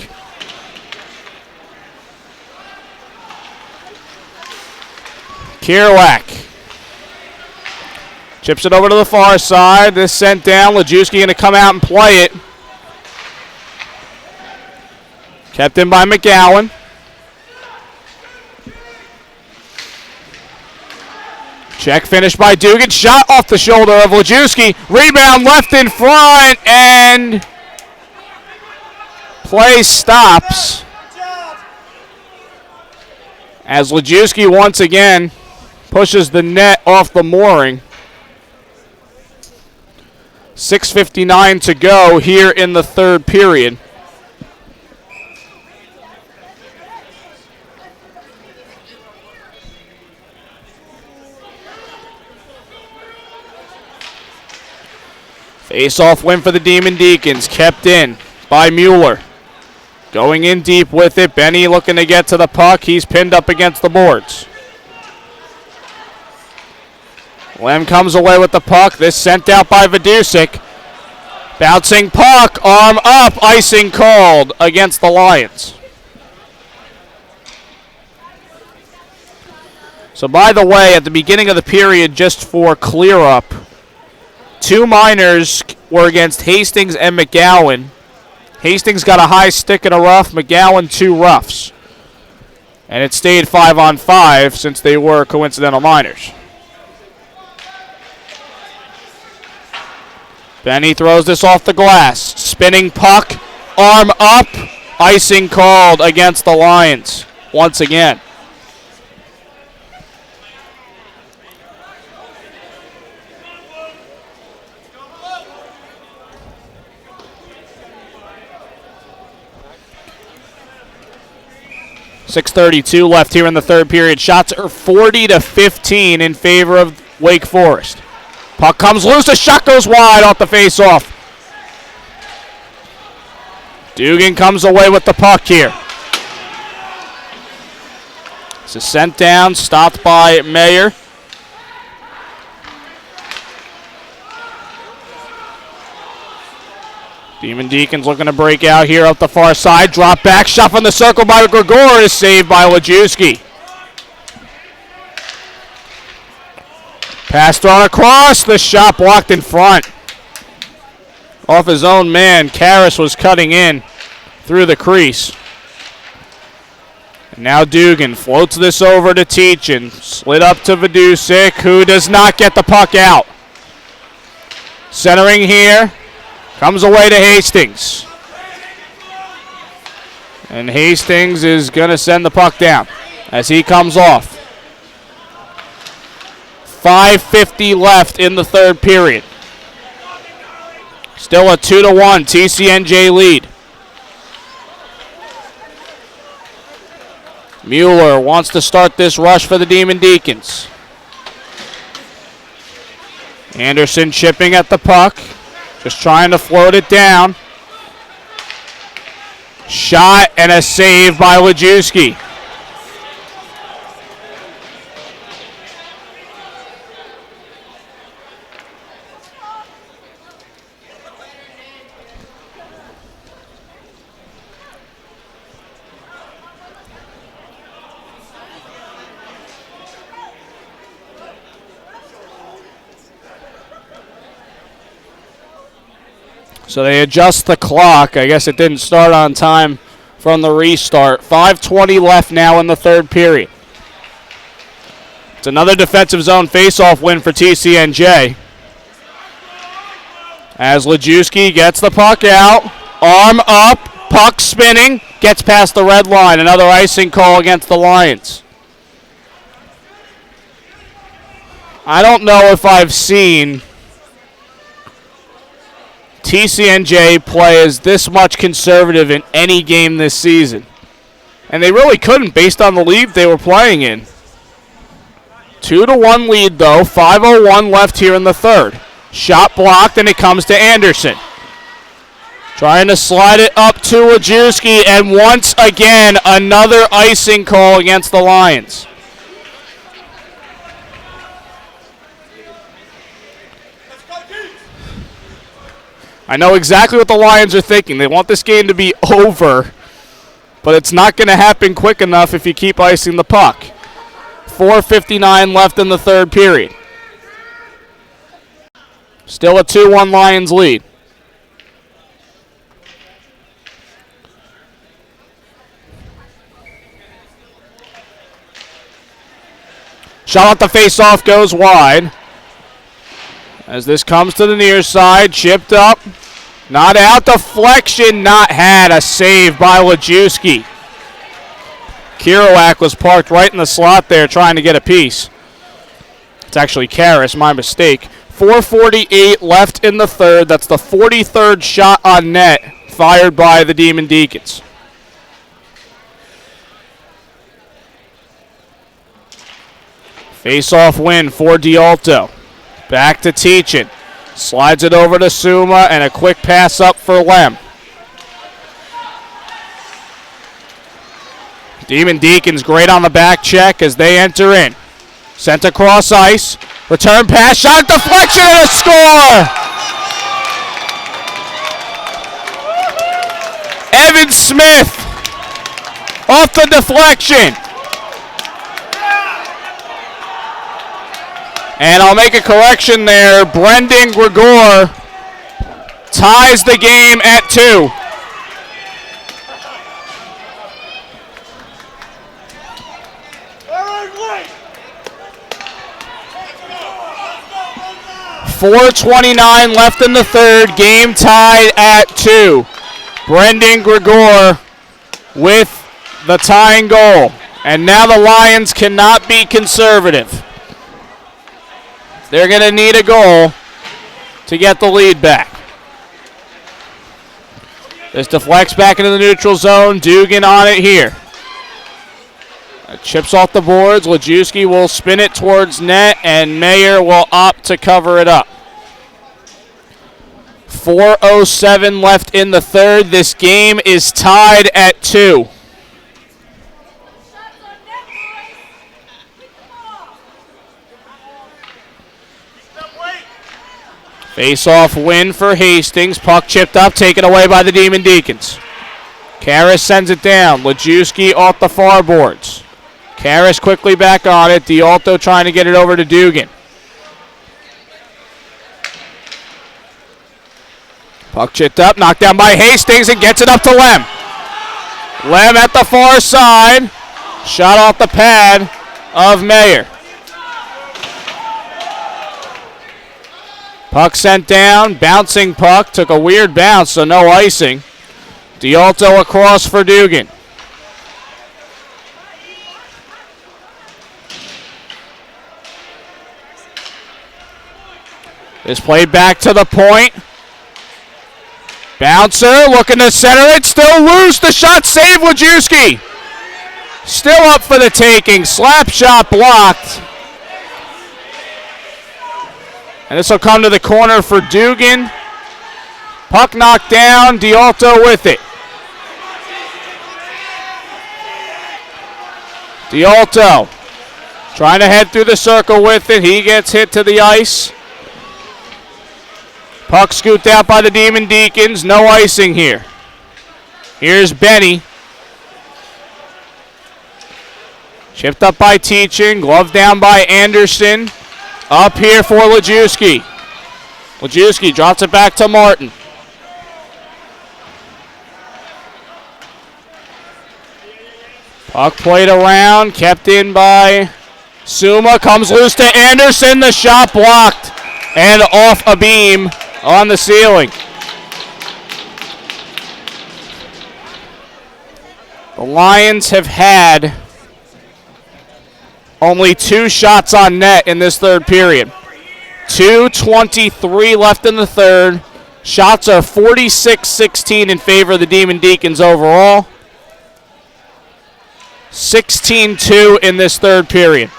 Kerouac chips it over to the far side. This sent down. Lajewski going to come out and play it. Kept in by McGowan. Check finished by Dugan. Shot off the shoulder of Lajewski. Rebound left in front, and play stops as Lajewski once again pushes the net off the mooring. 6:59 to go here in the third period. Face-off win for the Demon Deacons. Kept in by Mueller. Going in deep with it. Benny looking to get to the puck. He's pinned up against the boards. Lem comes away with the puck. This sent out by Vidusik. Bouncing puck. Arm up. Icing called against the Lions. So by the way, at the beginning of the period, just for clear up, 2 minors were against Hastings and McGowan. Hastings got a high stick and a rough. McGowan 2 roughs. And it stayed 5-on-5 since they were coincidental minors. Benny throws this off the glass. Spinning puck. Arm up. Icing called against the Lions once again. .6:32 left here in the third period. Shots are 40-15 in favor of Wake Forest. Puck comes loose. The shot goes wide off the face-off. Dugan comes away with the puck here. This is sent down, stopped by Mayer. Demon Deacons looking to break out here up the far side. Drop back, shot from the circle by Gregor is saved by Lajewski. Pass thrown across, the shot blocked in front. Off his own man, Karras was cutting in through the crease. And now Dugan floats this over to Teachin. Slid up to Vidusik, who does not get the puck out. Centering here, comes away to Hastings. And Hastings is going to send the puck down as he comes off. 5:50 left in the third period. Still a 2-1 TCNJ lead. Mueller wants to start this rush for the Demon Deacons. Anderson chipping at the puck, just trying to float it down. Shot and a save by Lajewski. So they adjust the clock. I guess it didn't start on time from the restart. 5:20 left now in the third period. It's another defensive zone faceoff win for TCNJ. As Lajewski gets the puck out, arm up, puck spinning, gets past the red line. Another icing call against the Lions. I don't know if I've seen TCNJ play as this much conservative in any game this season. And they really couldn't based on the lead they were playing in. 2-1 lead though, 5:01 left here in the third. Shot blocked and it comes to Anderson. Trying to slide it up to Lajewski, and once again another icing call against the Lions. I know exactly what the Lions are thinking. They want this game to be over, but it's not going to happen quick enough if you keep icing the puck. 4:59 left in the third period. Still a 2-1 Lions lead. Shot at the face-off goes wide. As this comes to the near side, chipped up, not out, deflection not had, a save by Lajewski. Kerouac was parked right in the slot there trying to get a piece. It's actually Karras, my mistake. 4:48 left in the third. That's the 43rd shot on net fired by the Demon Deacons. Face-off win for D'Alto. Back to Teachin. Slides it over to Suma, and a quick pass up for Lem. Demon Deacons great on the back check as they enter in. Sent across ice. Return pass, shot, deflection, and a score! Evan Smith off the deflection. And I'll make a correction there. Brendan Gregor ties the game at 2. .429 left in the third. Game tied at 2. Brendan Gregor with the tying goal. And now the Lions cannot be conservative. They're going to need a goal to get the lead back. This deflects back into the neutral zone. Dugan on it here. It chips off the boards. Lajewski will spin it towards net, and Mayer will opt to cover it up. 4:07 left in the third. This game is tied at 2. Face-off win for Hastings. Puck chipped up, taken away by the Demon Deacons. Karras sends it down. Lajewski off the far boards. Karras quickly back on it. D'Alto trying to get it over to Dugan. Puck chipped up, knocked down by Hastings, and gets it up to Lem. Lem at the far side. Shot off the pad of Mayer. Puck sent down, bouncing puck, took a weird bounce, so no icing. D'Alto across for Dugan. This played back to the point. Bouncer looking to center it, still loose, the shot saved, Lajewski. Still up for the taking, slap shot blocked. And this will come to the corner for Dugan. Puck knocked down, D'Alto with it. D'Alto trying to head through the circle with it. He gets hit to the ice. Puck scooped out by the Demon Deacons. No icing here. Here's Benny. Chipped up by Teaching. Glove down by Anderson. Up here for Lajewski. Lajewski drops it back to Martin. Puck played around, kept in by Suma. Comes loose to Anderson. The shot blocked and off a beam on the ceiling. The Lions have had only 2 shots on net in this third period. 2:23 left in the third. Shots are 46-16 in favor of the Demon Deacons overall. 16-2 in this third period.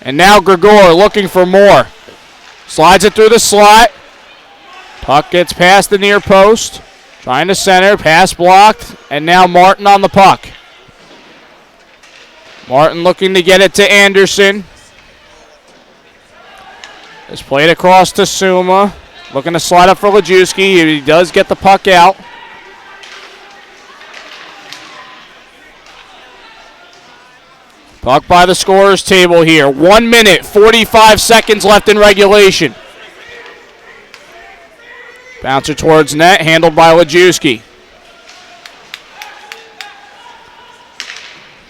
And now Gregor looking for more. Slides it through the slot. Puck gets past the near post. Trying to center, pass blocked, and now Martin on the puck. Martin looking to get it to Anderson. It's played across to Suma. Looking to slide up for Lajewski. He does get the puck out. Puck by the scorer's table here. 1 minute, 45 seconds left in regulation. Bouncer towards net, handled by Lajewski.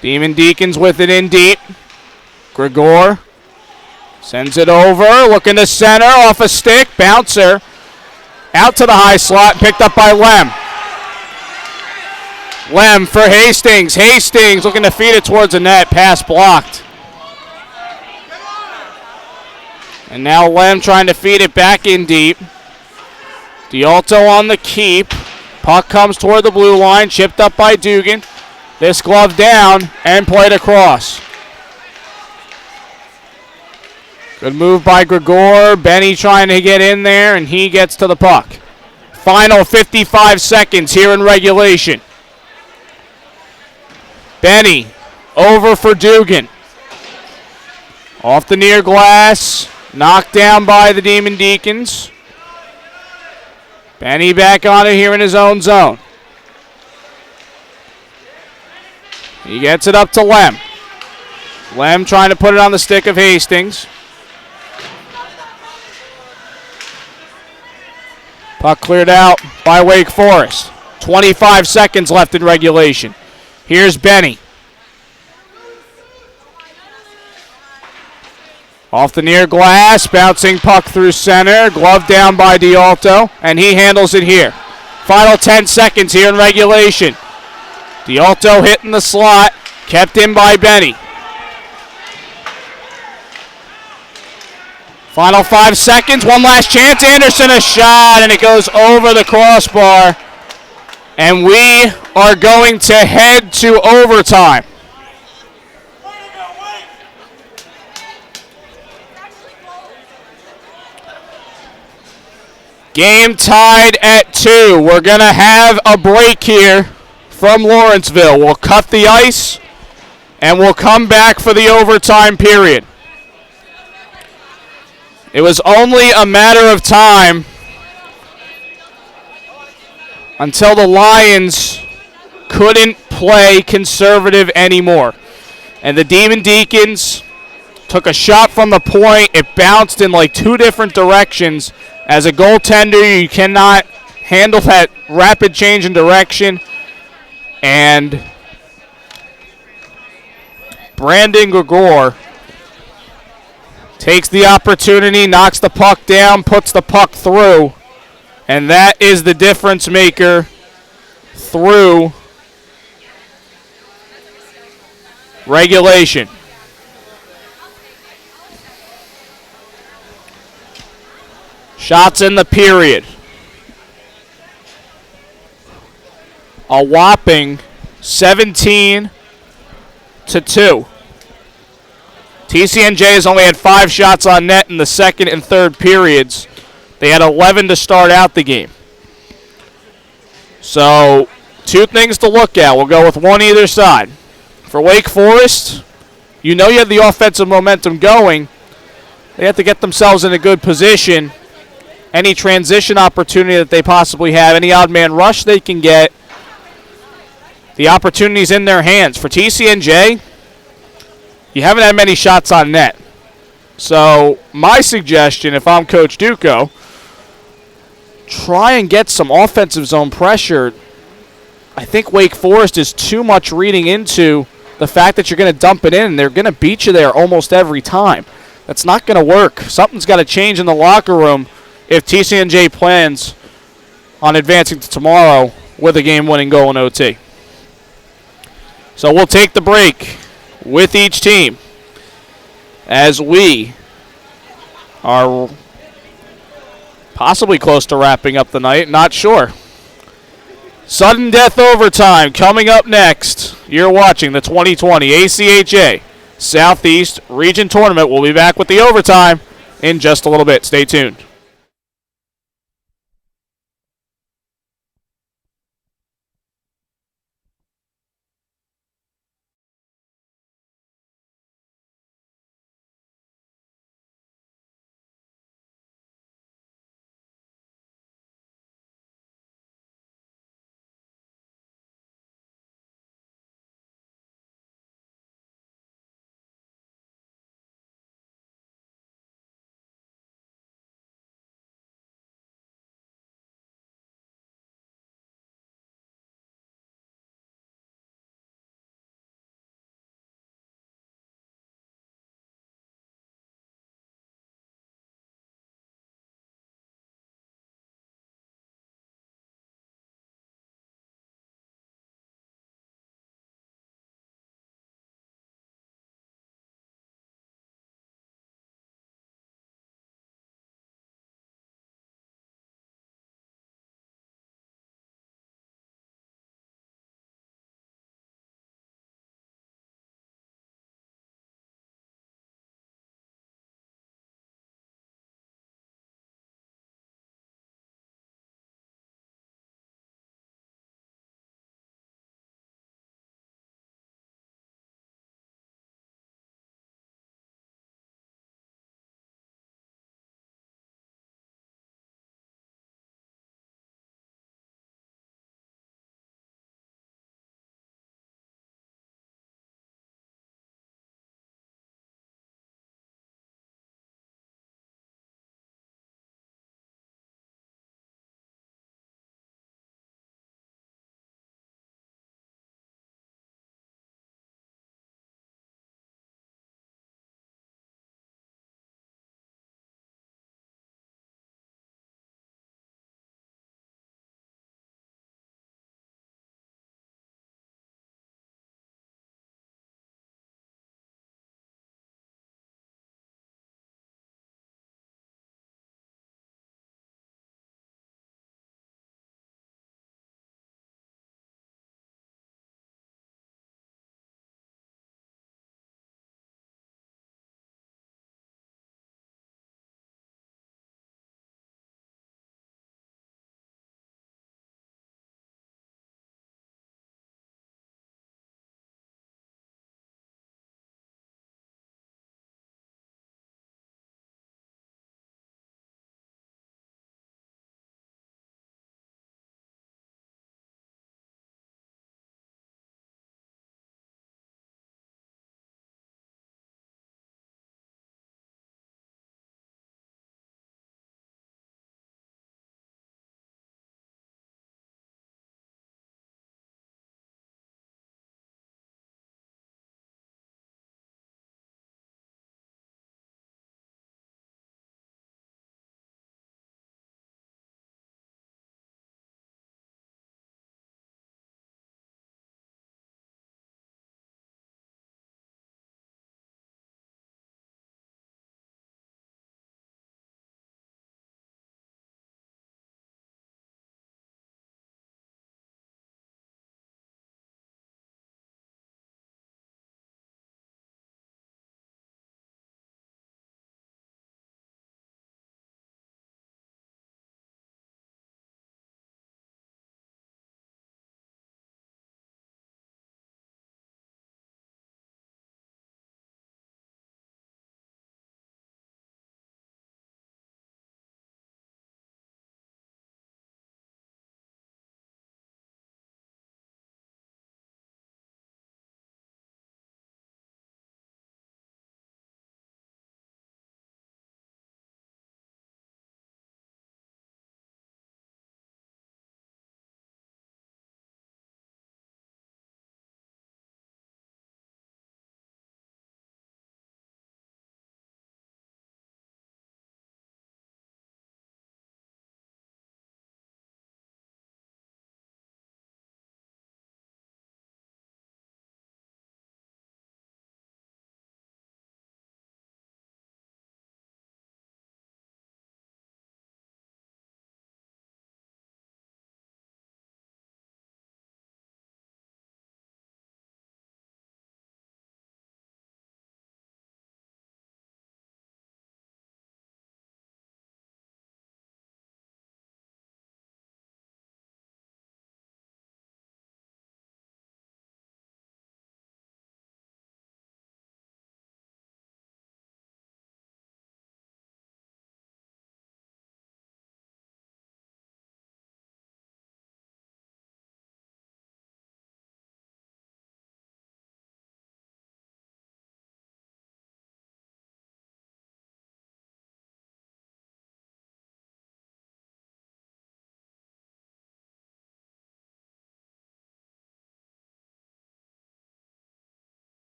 Demon Deacons with it in deep. Gregor sends it over, looking to center, off a stick. Bouncer out to the high slot, picked up by Lem. Lem for Hastings. Hastings looking to feed it towards the net. Pass blocked. And now Lem trying to feed it back in deep. D'Alto on the keep. Puck comes toward the blue line. Chipped up by Dugan. This glove down and played across. Good move by Gregor. Benny trying to get in there, and he gets to the puck. Final 55 seconds here in regulation. Benny over for Dugan. Off the near glass. Knocked down by the Demon Deacons. Benny back on it here in his own zone. He gets it up to Lem. Lem trying to put it on the stick of Hastings. Puck cleared out by Wake Forest. 25 seconds left in regulation. Here's Benny. Off the near glass, bouncing puck through center. Glove down by D'Alto, and he handles it here. Final 10 seconds here in regulation. D'Alto hitting the slot, kept in by Benny. Final 5 seconds, one last chance. Anderson a shot, and it goes over the crossbar. And we are going to head to overtime. Game tied at 2. We're going to have a break here from Lawrenceville. We'll cut the ice, and we'll come back for the overtime period. It was only a matter of time until the Lions couldn't play conservative anymore. And the Deacons took a shot from the point. It bounced in like two different directions. As a goaltender, you cannot handle that rapid change in direction. And Brandon Gregor takes the opportunity, knocks the puck down, puts the puck through. And that is the difference maker through regulation. Shots in the period. A whopping 17-2. TCNJ has only had 5 shots on net in the second and third periods. They had 11 to start out the game. So, 2 things to look at. We'll go with one either side. For Wake Forest, you know you have the offensive momentum going. They have to get themselves in a good position. Any transition opportunity that they possibly have, any odd man rush they can get, the opportunity's in their hands. For TCNJ, you haven't had many shots on net. So my suggestion, if I'm Coach Duco, try and get some offensive zone pressure. I think Wake Forest is too much reading into the fact that you're going to dump it in. They're going to beat you there almost every time. That's not going to work. Something's got to change in the locker room if TCNJ plans on advancing to tomorrow with a game-winning goal in OT. So we'll take the break with each team as we are possibly close to wrapping up the night. Not sure. Sudden death overtime coming up next. You're watching the 2020 ACHA Southeast Region Tournament. We'll be back with the overtime in just a little bit. Stay tuned.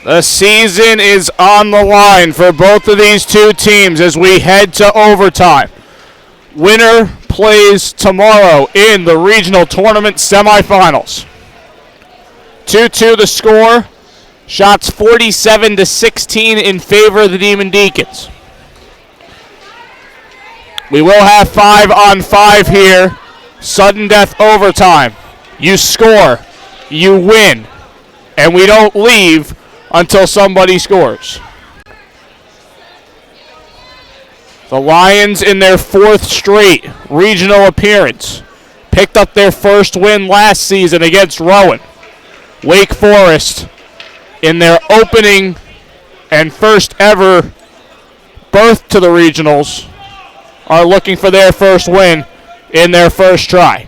The season is on the line for both of these two teams as we head to overtime. Winner plays tomorrow in the regional tournament semifinals. 2-2 the score. Shots 47-16 in favor of the Demon Deacons. We will have 5-on-5 here. Sudden death overtime. You score, you win, and we don't leave until somebody scores. The Lions in their 4th straight regional appearance picked up their first win last season against Rowan. Wake Forest in their opening and first ever berth to the regionals are looking for their first win in their first try.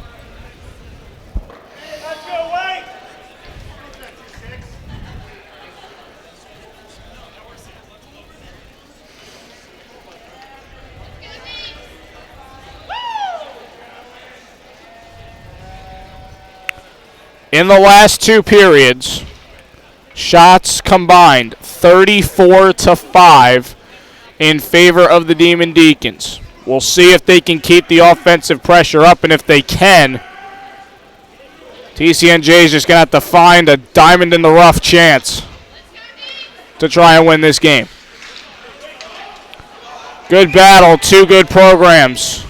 In the last 2 periods, shots combined 34-5 in favor of the Demon Deacons. We'll see if they can keep the offensive pressure up, and if they can, TCNJ is just going to have to find a diamond-in-the-rough chance to try and win this game. Good battle, 2 good programs.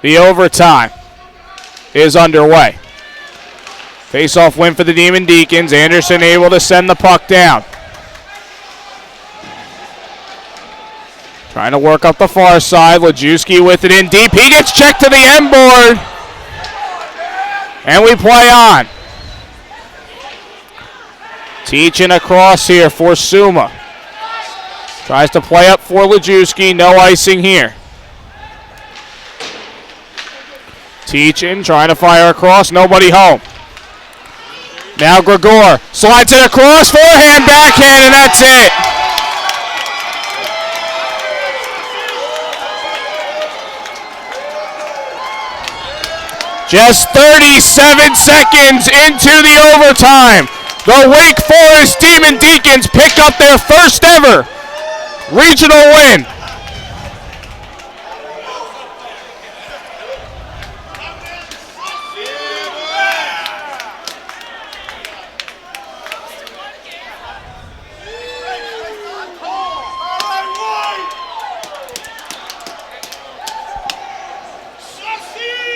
The overtime is underway. Face-off win for the Demon Deacons. Anderson able to send the puck down. Trying to work up the far side. Lajewski with it in deep. He gets checked to the end board. And we play on. Teaching across here for Suma. Tries to play up for Lajewski. No icing here. Teaching, trying to fire across. Nobody home. Now Gregor slides it across, forehand, backhand, and that's it. Just 37 seconds into the overtime. The Wake Forest Demon Deacons pick up their first ever regional win.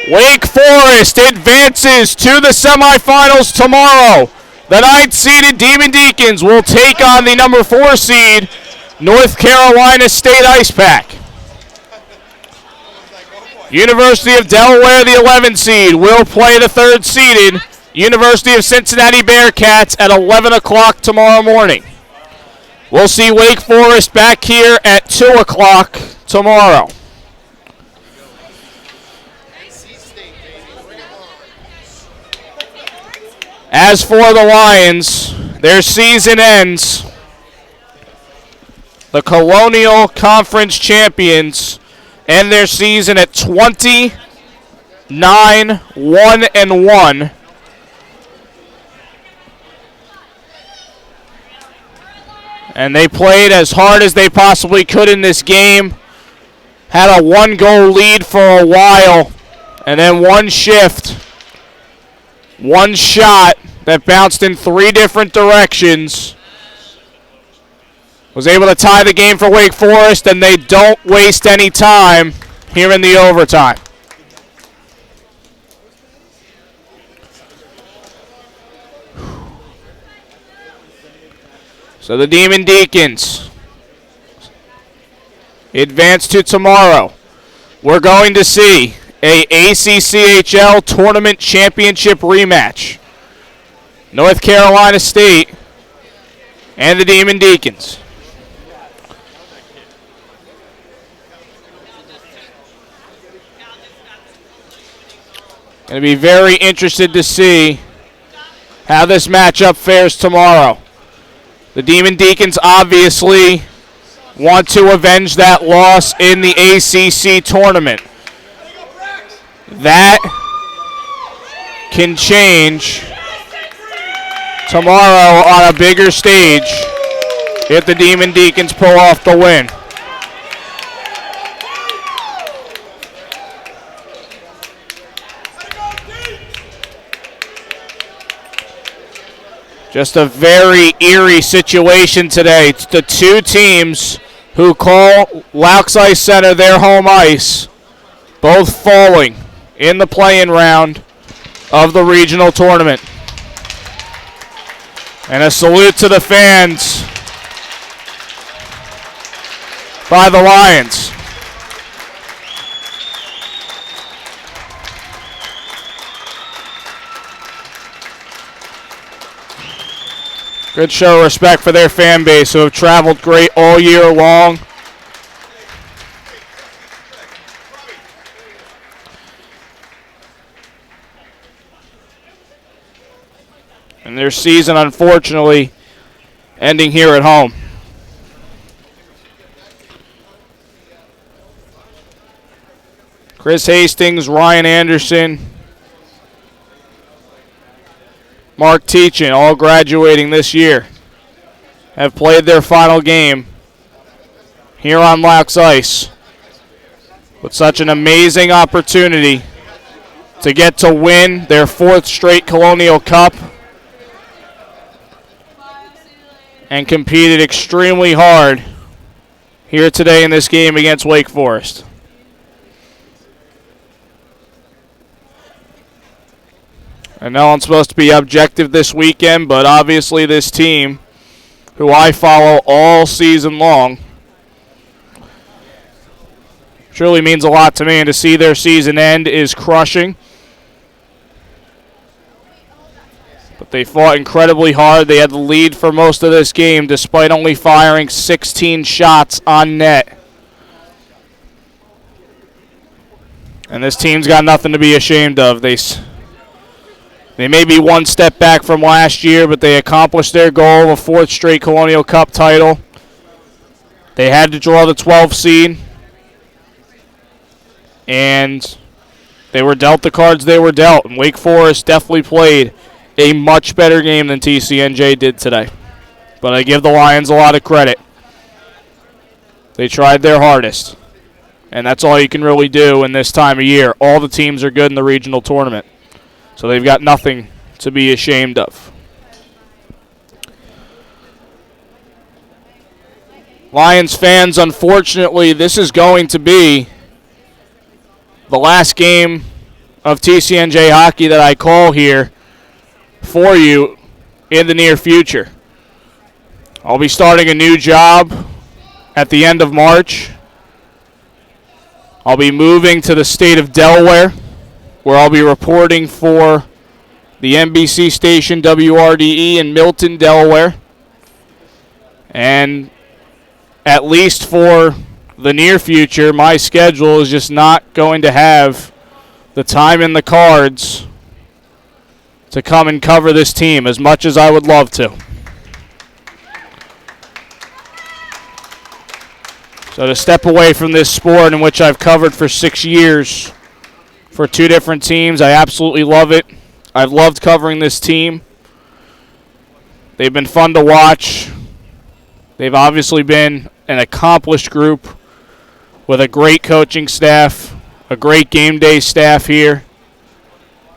Wake Forest advances to the semifinals tomorrow. The 9th-seeded Demon Deacons will take on the number 4 seed North Carolina State Ice Pack. University of Delaware, the 11th seed, will play the 3rd-seeded University of Cincinnati Bearcats at 11 o'clock tomorrow morning. We'll see Wake Forest back here at 2 o'clock tomorrow. As for the Lions, their season ends. The Colonial Conference champions end their season at 29-1-1. And they played as hard as they possibly could in this game. Had a 1-goal lead for a while. And then one shift, one shot that bounced in 3 different directions was able to tie the game for Wake Forest, and they don't waste any time here in the overtime. So the Demon Deacons advance to tomorrow. We're going to see a ACCHL Tournament Championship rematch. North Carolina State and the Demon Deacons. Going to be very interested to see how this matchup fares tomorrow. The Demon Deacons obviously want to avenge that loss in the ACC tournament. That can change tomorrow on a bigger stage if the Demon Deacons pull off the win. Just a very eerie situation today. It's the two teams who call Loucks Ice Center their home ice, both falling in the play-in round of the regional tournament. And a salute to the fans by the Lions. Good show of respect for their fan base who have traveled great all year long. And their season, unfortunately, ending here at home. Chris Hastings, Ryan Anderson, Mark Teachin, all graduating this year, have played their final game here on Loucks Ice with such an amazing opportunity to get to win their fourth straight Colonial Cup, and competed extremely hard here today in this game against Wake Forest. I know I'm supposed to be objective this weekend, but obviously this team, who I follow all season long, truly means a lot to me, and to see their season end is crushing. But they fought incredibly hard. They had the lead for most of this game, despite only firing 16 shots on net. And this team's got nothing to be ashamed of. They may be one step back from last year, but they accomplished their goal of a fourth straight Colonial Cup title. They had to draw the 12th seed, and they were dealt the cards they were dealt. And Wake Forest definitely played a much better game than TCNJ did today. But I give the Lions a lot of credit. They tried their hardest, and that's all you can really do in this time of year. All the teams are good in the regional tournament, so they've got nothing to be ashamed of. Lions fans, unfortunately, this is going to be the last game of TCNJ hockey that I call here for you in the near future. I'll be starting a new job at the end of March. I'll be moving to the state of Delaware, where I'll be reporting for the NBC station WRDE in Milton, Delaware. And at least for the near future, my schedule is just not going to have the time in the cards to come and cover this team as much as I would love to. So to step away from this sport in which I've covered for 6 years for two different teams, I absolutely love it. I've loved covering this team. They've been fun to watch. They've obviously been an accomplished group with a great coaching staff, a great game day staff here,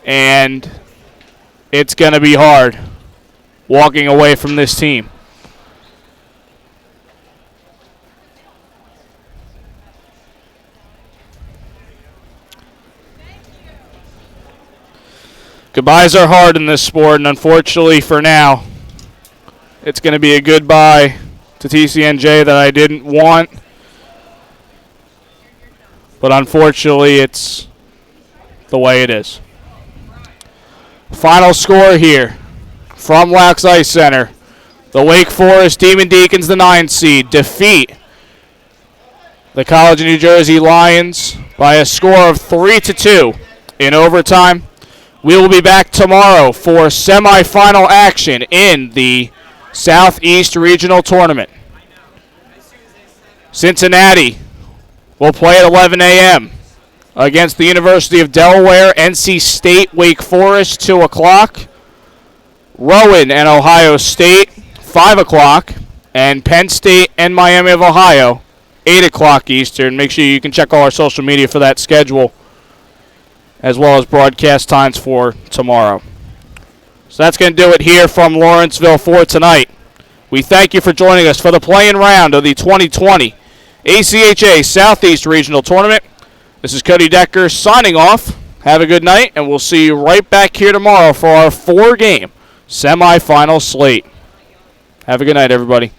and it's going to be hard walking away from this team. Goodbyes are hard in this sport, and unfortunately for now, it's going to be a goodbye to TCNJ that I didn't want. But unfortunately, it's the way it is. Final score here from Loucks Ice Center. The Wake Forest Demon Deacons, the 9th seed, defeat the College of New Jersey Lions by a score of 3-2 in overtime. We will be back tomorrow for semifinal action in the Southeast Regional Tournament. Cincinnati will play at 11 a.m. against the University of Delaware. NC State, Wake Forest, 2 o'clock. Rowan and Ohio State, 5 o'clock. And Penn State and Miami of Ohio, 8 o'clock Eastern. Make sure you can check all our social media for that schedule, as well as broadcast times for tomorrow. So that's going to do it here from Lawrenceville for tonight. We thank you for joining us for the play-in round of the 2020 ACHA Southeast Regional Tournament. This is Cody Decker signing off. Have a good night, and we'll see you right back here tomorrow for our 4-game semifinal slate. Have a good night, everybody.